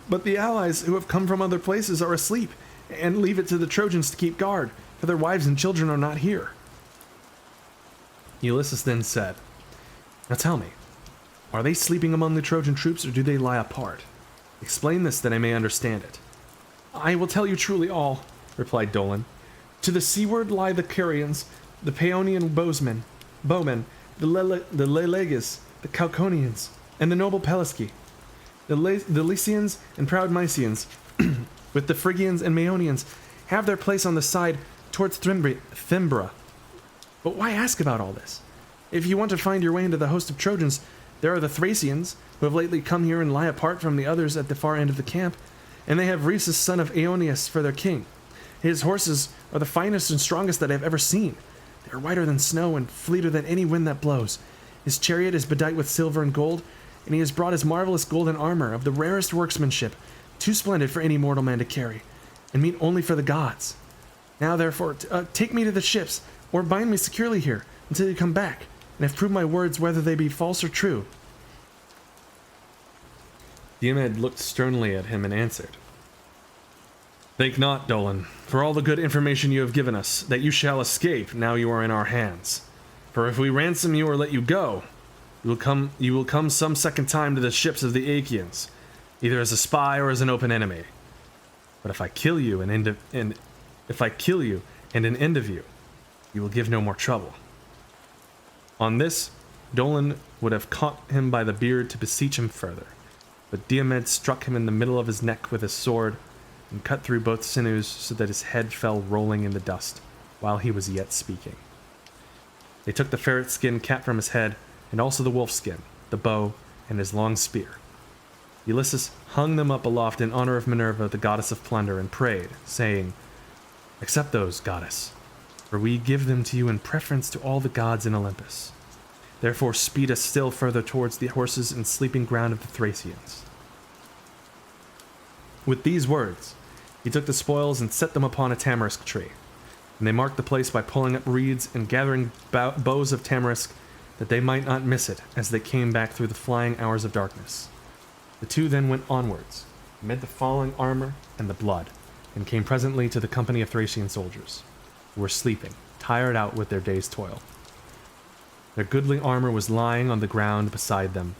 But the allies who have come from other places are asleep, and leave it to the Trojans to keep guard, for their wives and children are not here." Ulysses then said, "Now tell me, are they sleeping among the Trojan troops, or do they lie apart? Explain this that I may understand it." "I will tell you truly all," replied Dolan. "To the seaward lie the Carians, the Paeonian bowmen, the Leleges, the Cauconians, and the noble Pelasgi. The Lycians and proud Mysians, with the Phrygians and Maeonians, have their place on the side towards Thimbra. But why ask about all this? If you want to find your way into the host of Trojans, there are the Thracians, who have lately come here and lie apart from the others at the far end of the camp, and they have Rhesus son of Aeneas for their king. His horses are the finest and strongest that I have ever seen. They are whiter than snow and fleeter than any wind that blows. His chariot is bedight with silver and gold, and he has brought his marvelous golden armor of the rarest workmanship, too splendid for any mortal man to carry, and meet only for the gods. Now, therefore, take me to the ships, or bind me securely here, until you come back, and have proved my words whether they be false or true." Diomed looked sternly at him and answered, "Think not, Dolan, for all the good information you have given us, that you shall escape now you are in our hands. For if we ransom you or let you go, you will come some second time to the ships of the Achaeans, either as a spy or as an open enemy. But if I kill you and an end of you, you will give no more trouble." On this, Dolan would have caught him by the beard to beseech him further, but Diomed struck him in the middle of his neck with his sword, and cut through both sinews so that his head fell rolling in the dust while he was yet speaking. They took the ferret skin cap from his head, and also the wolf skin, the bow, and his long spear. Ulysses hung them up aloft in honor of Minerva, the goddess of plunder, and prayed, saying, "Accept those, goddess, for we give them to you in preference to all the gods in Olympus. Therefore speed us still further towards the horses and sleeping ground of the Thracians." With these words, he took the spoils and set them upon a tamarisk tree, and they marked the place by pulling up reeds and gathering boughs of tamarisk, that they might not miss it as they came back through the flying hours of darkness. The two then went onwards, amid the falling armor and the blood, and came presently to the company of Thracian soldiers, who were sleeping, tired out with their day's toil. Their goodly armor was lying on the ground beside them,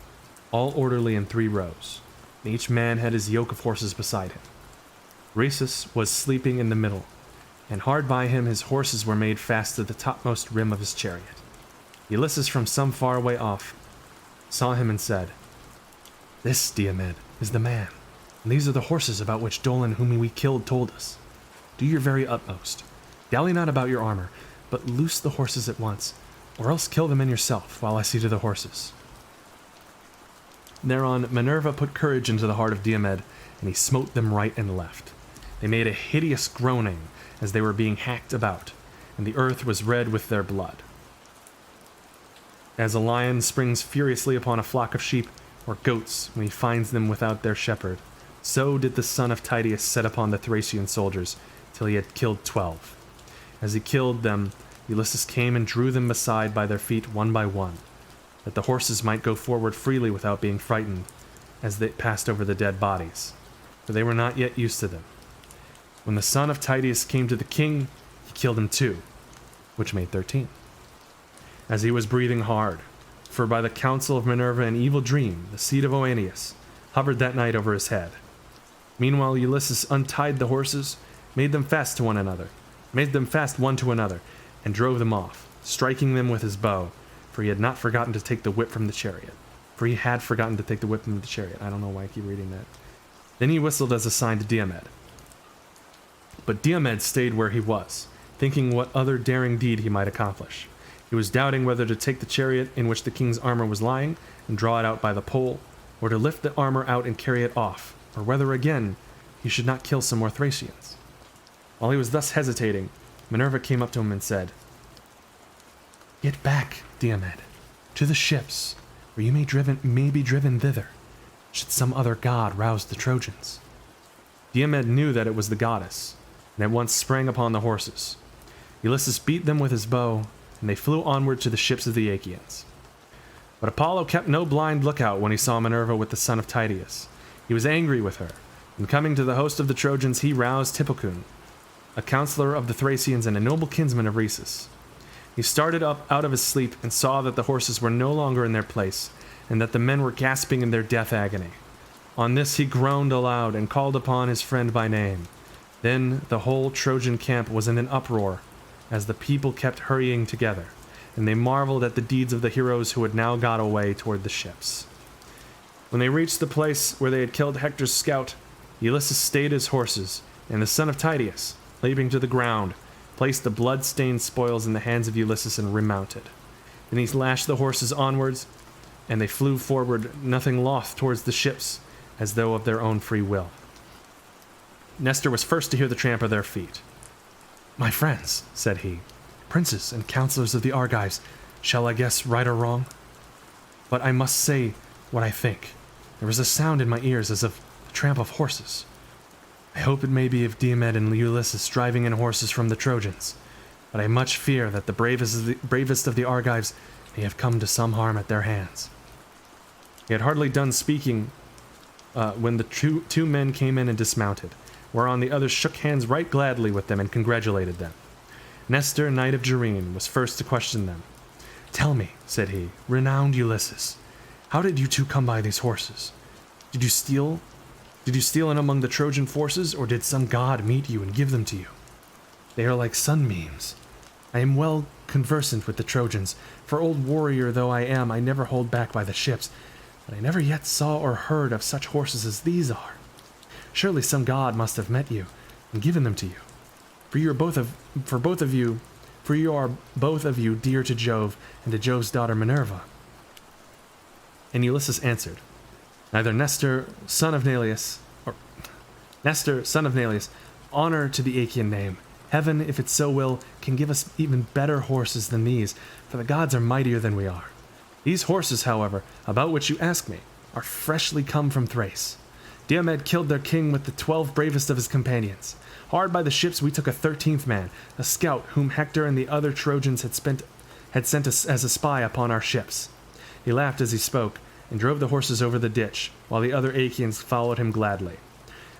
all orderly in 3 rows, and each man had his yoke of horses beside him. Rhesus was sleeping in the middle, and hard by him his horses were made fast to the topmost rim of his chariot. Ulysses from some far way off saw him and said, "This, Diomed, is the man, and these are the horses about which Dolan whom we killed told us. Do your very utmost. Dally not about your armor, but loose the horses at once, or else kill the men yourself while I see to the horses." Thereon Minerva put courage into the heart of Diomed, and he smote them right and left. They made a hideous groaning as they were being hacked about, and the earth was red with their blood. As a lion springs furiously upon a flock of sheep or goats when he finds them without their shepherd, so did the son of Tydeus set upon the Thracian soldiers till he had killed 12. As he killed them, Ulysses came and drew them aside by their feet one by one, that the horses might go forward freely without being frightened as they passed over the dead bodies, for they were not yet used to them. When the son of Tydeus came to the king, he killed him 2, which made 13. As he was breathing hard, for by the counsel of Minerva an evil dream, the seed of Oeneus, hovered that night over his head. Meanwhile Ulysses untied the horses, made them fast one to another, and drove them off, striking them with his bow, for he had forgotten to take the whip from the chariot. I don't know why I keep reading that. Then he whistled as a sign to Diomed. But Diomed stayed where he was, thinking what other daring deed he might accomplish. He was doubting whether to take the chariot in which the king's armor was lying and draw it out by the pole, or to lift the armor out and carry it off, or whether again he should not kill some more Thracians. While he was thus hesitating, Minerva came up to him and said, "Get back, Diomed, to the ships, where you may be driven thither, should some other god rouse the Trojans." Diomed knew that it was the goddess, and at once sprang upon the horses. Ulysses beat them with his bow, and they flew onward to the ships of the Achaeans. But Apollo kept no blind lookout when he saw Minerva with the son of Tydeus. He was angry with her, and coming to the host of the Trojans, he roused Hippocon, a counselor of the Thracians and a noble kinsman of Rhesus. He started up out of his sleep and saw that the horses were no longer in their place, and that the men were gasping in their death agony. On this he groaned aloud and called upon his friend by name. Then the whole Trojan camp was in an uproar, as the people kept hurrying together, and they marveled at the deeds of the heroes who had now got away toward the ships. When they reached the place where they had killed Hector's scout, Ulysses stayed his horses, and the son of Tydeus, leaping to the ground, placed the blood-stained spoils in the hands of Ulysses and remounted. Then he lashed the horses onwards, and they flew forward, nothing loth, towards the ships, as though of their own free will. Nestor was first to hear the tramp of their feet. "My friends," said he, "princes and counselors of the Argives, shall I guess right or wrong? But I must say what I think. There was a sound in my ears as of the tramp of horses. I hope it may be of Diomed and Ulysses driving in horses from the Trojans, but I much fear that the bravest of the Argives may have come to some harm at their hands." He had hardly done speaking when the two men came in and dismounted, whereon the others shook hands right gladly with them and congratulated them. Nestor, knight of Gerene, was first to question them. "Tell me," said he, "renowned Ulysses, how did you two come by these horses? Did you steal in among the Trojan forces, or did some god meet you and give them to you? They are like sunbeams. I am well conversant with the Trojans, for old warrior though I am, I never hold back by the ships, but I never yet saw or heard of such horses as these are. Surely some god must have met you and given them to you. For you are both of you dear to Jove and to Jove's daughter Minerva." And Ulysses answered, "Neither Nestor, son of Neleus, honor to the Achaean name. Heaven, if it so will, can give us even better horses than these, for the gods are mightier than we are. These horses, however, about which you ask me, are freshly come from Thrace. Diomed killed their king with the 12 bravest of his companions. Hard by the ships we took a 13th man, a scout whom Hector and the other Trojans had sent us as a spy upon our ships." He laughed as he spoke, and drove the horses over the ditch, while the other Achaeans followed him gladly.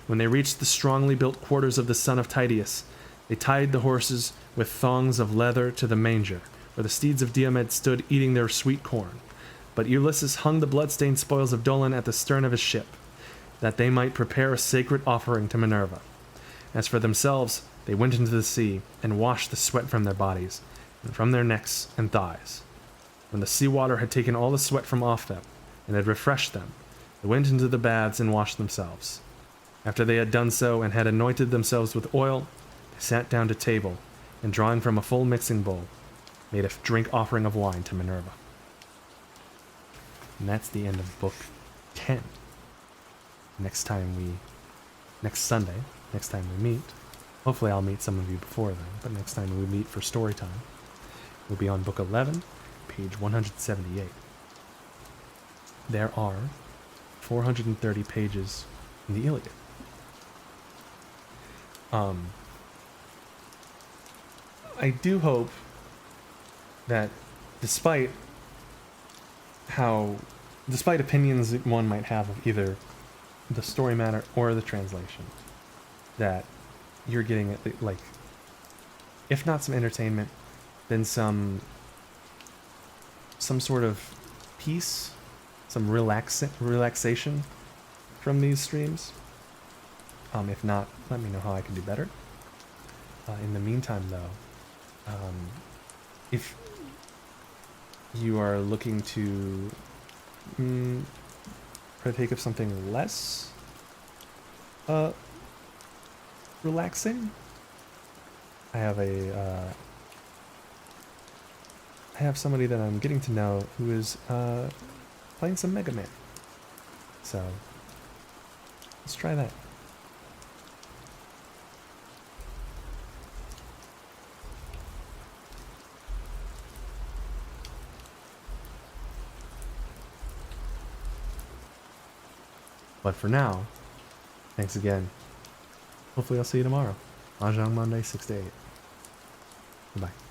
When they reached the strongly built quarters of the son of Tydeus, they tied the horses with thongs of leather to the manger, where the steeds of Diomed stood eating their sweet corn. But Ulysses hung the blood-stained spoils of Dolon at the stern of his ship, that they might prepare a sacred offering to Minerva. As for themselves, they went into the sea and washed the sweat from their bodies, and from their necks and thighs. When the sea water had taken all the sweat from off them, and had refreshed them, they went into the baths and washed themselves. After they had done so and had anointed themselves with oil, they sat down to table, and drawing from a full mixing bowl, made a drink offering of wine to Minerva. And that's the end of book 10. Next Sunday, next time we meet, hopefully I'll meet some of you before then, but next time we meet for story time, we'll be on book 11, page 178. There are 430 pages in the Illiad. I do hope that despite opinions that one might have of either the story matter or the translation, that you're getting, like, if not some entertainment, then some sort of peace, some relaxation from these streams. If not, let me know how I can do better. In the meantime, though, if you are looking to partake of something less relaxing, I have somebody that I'm getting to know who is playing some Mega Man. So let's try that. But for now, thanks again. Hopefully I'll see you tomorrow. Mahjong Monday, 6 to 8. Goodbye.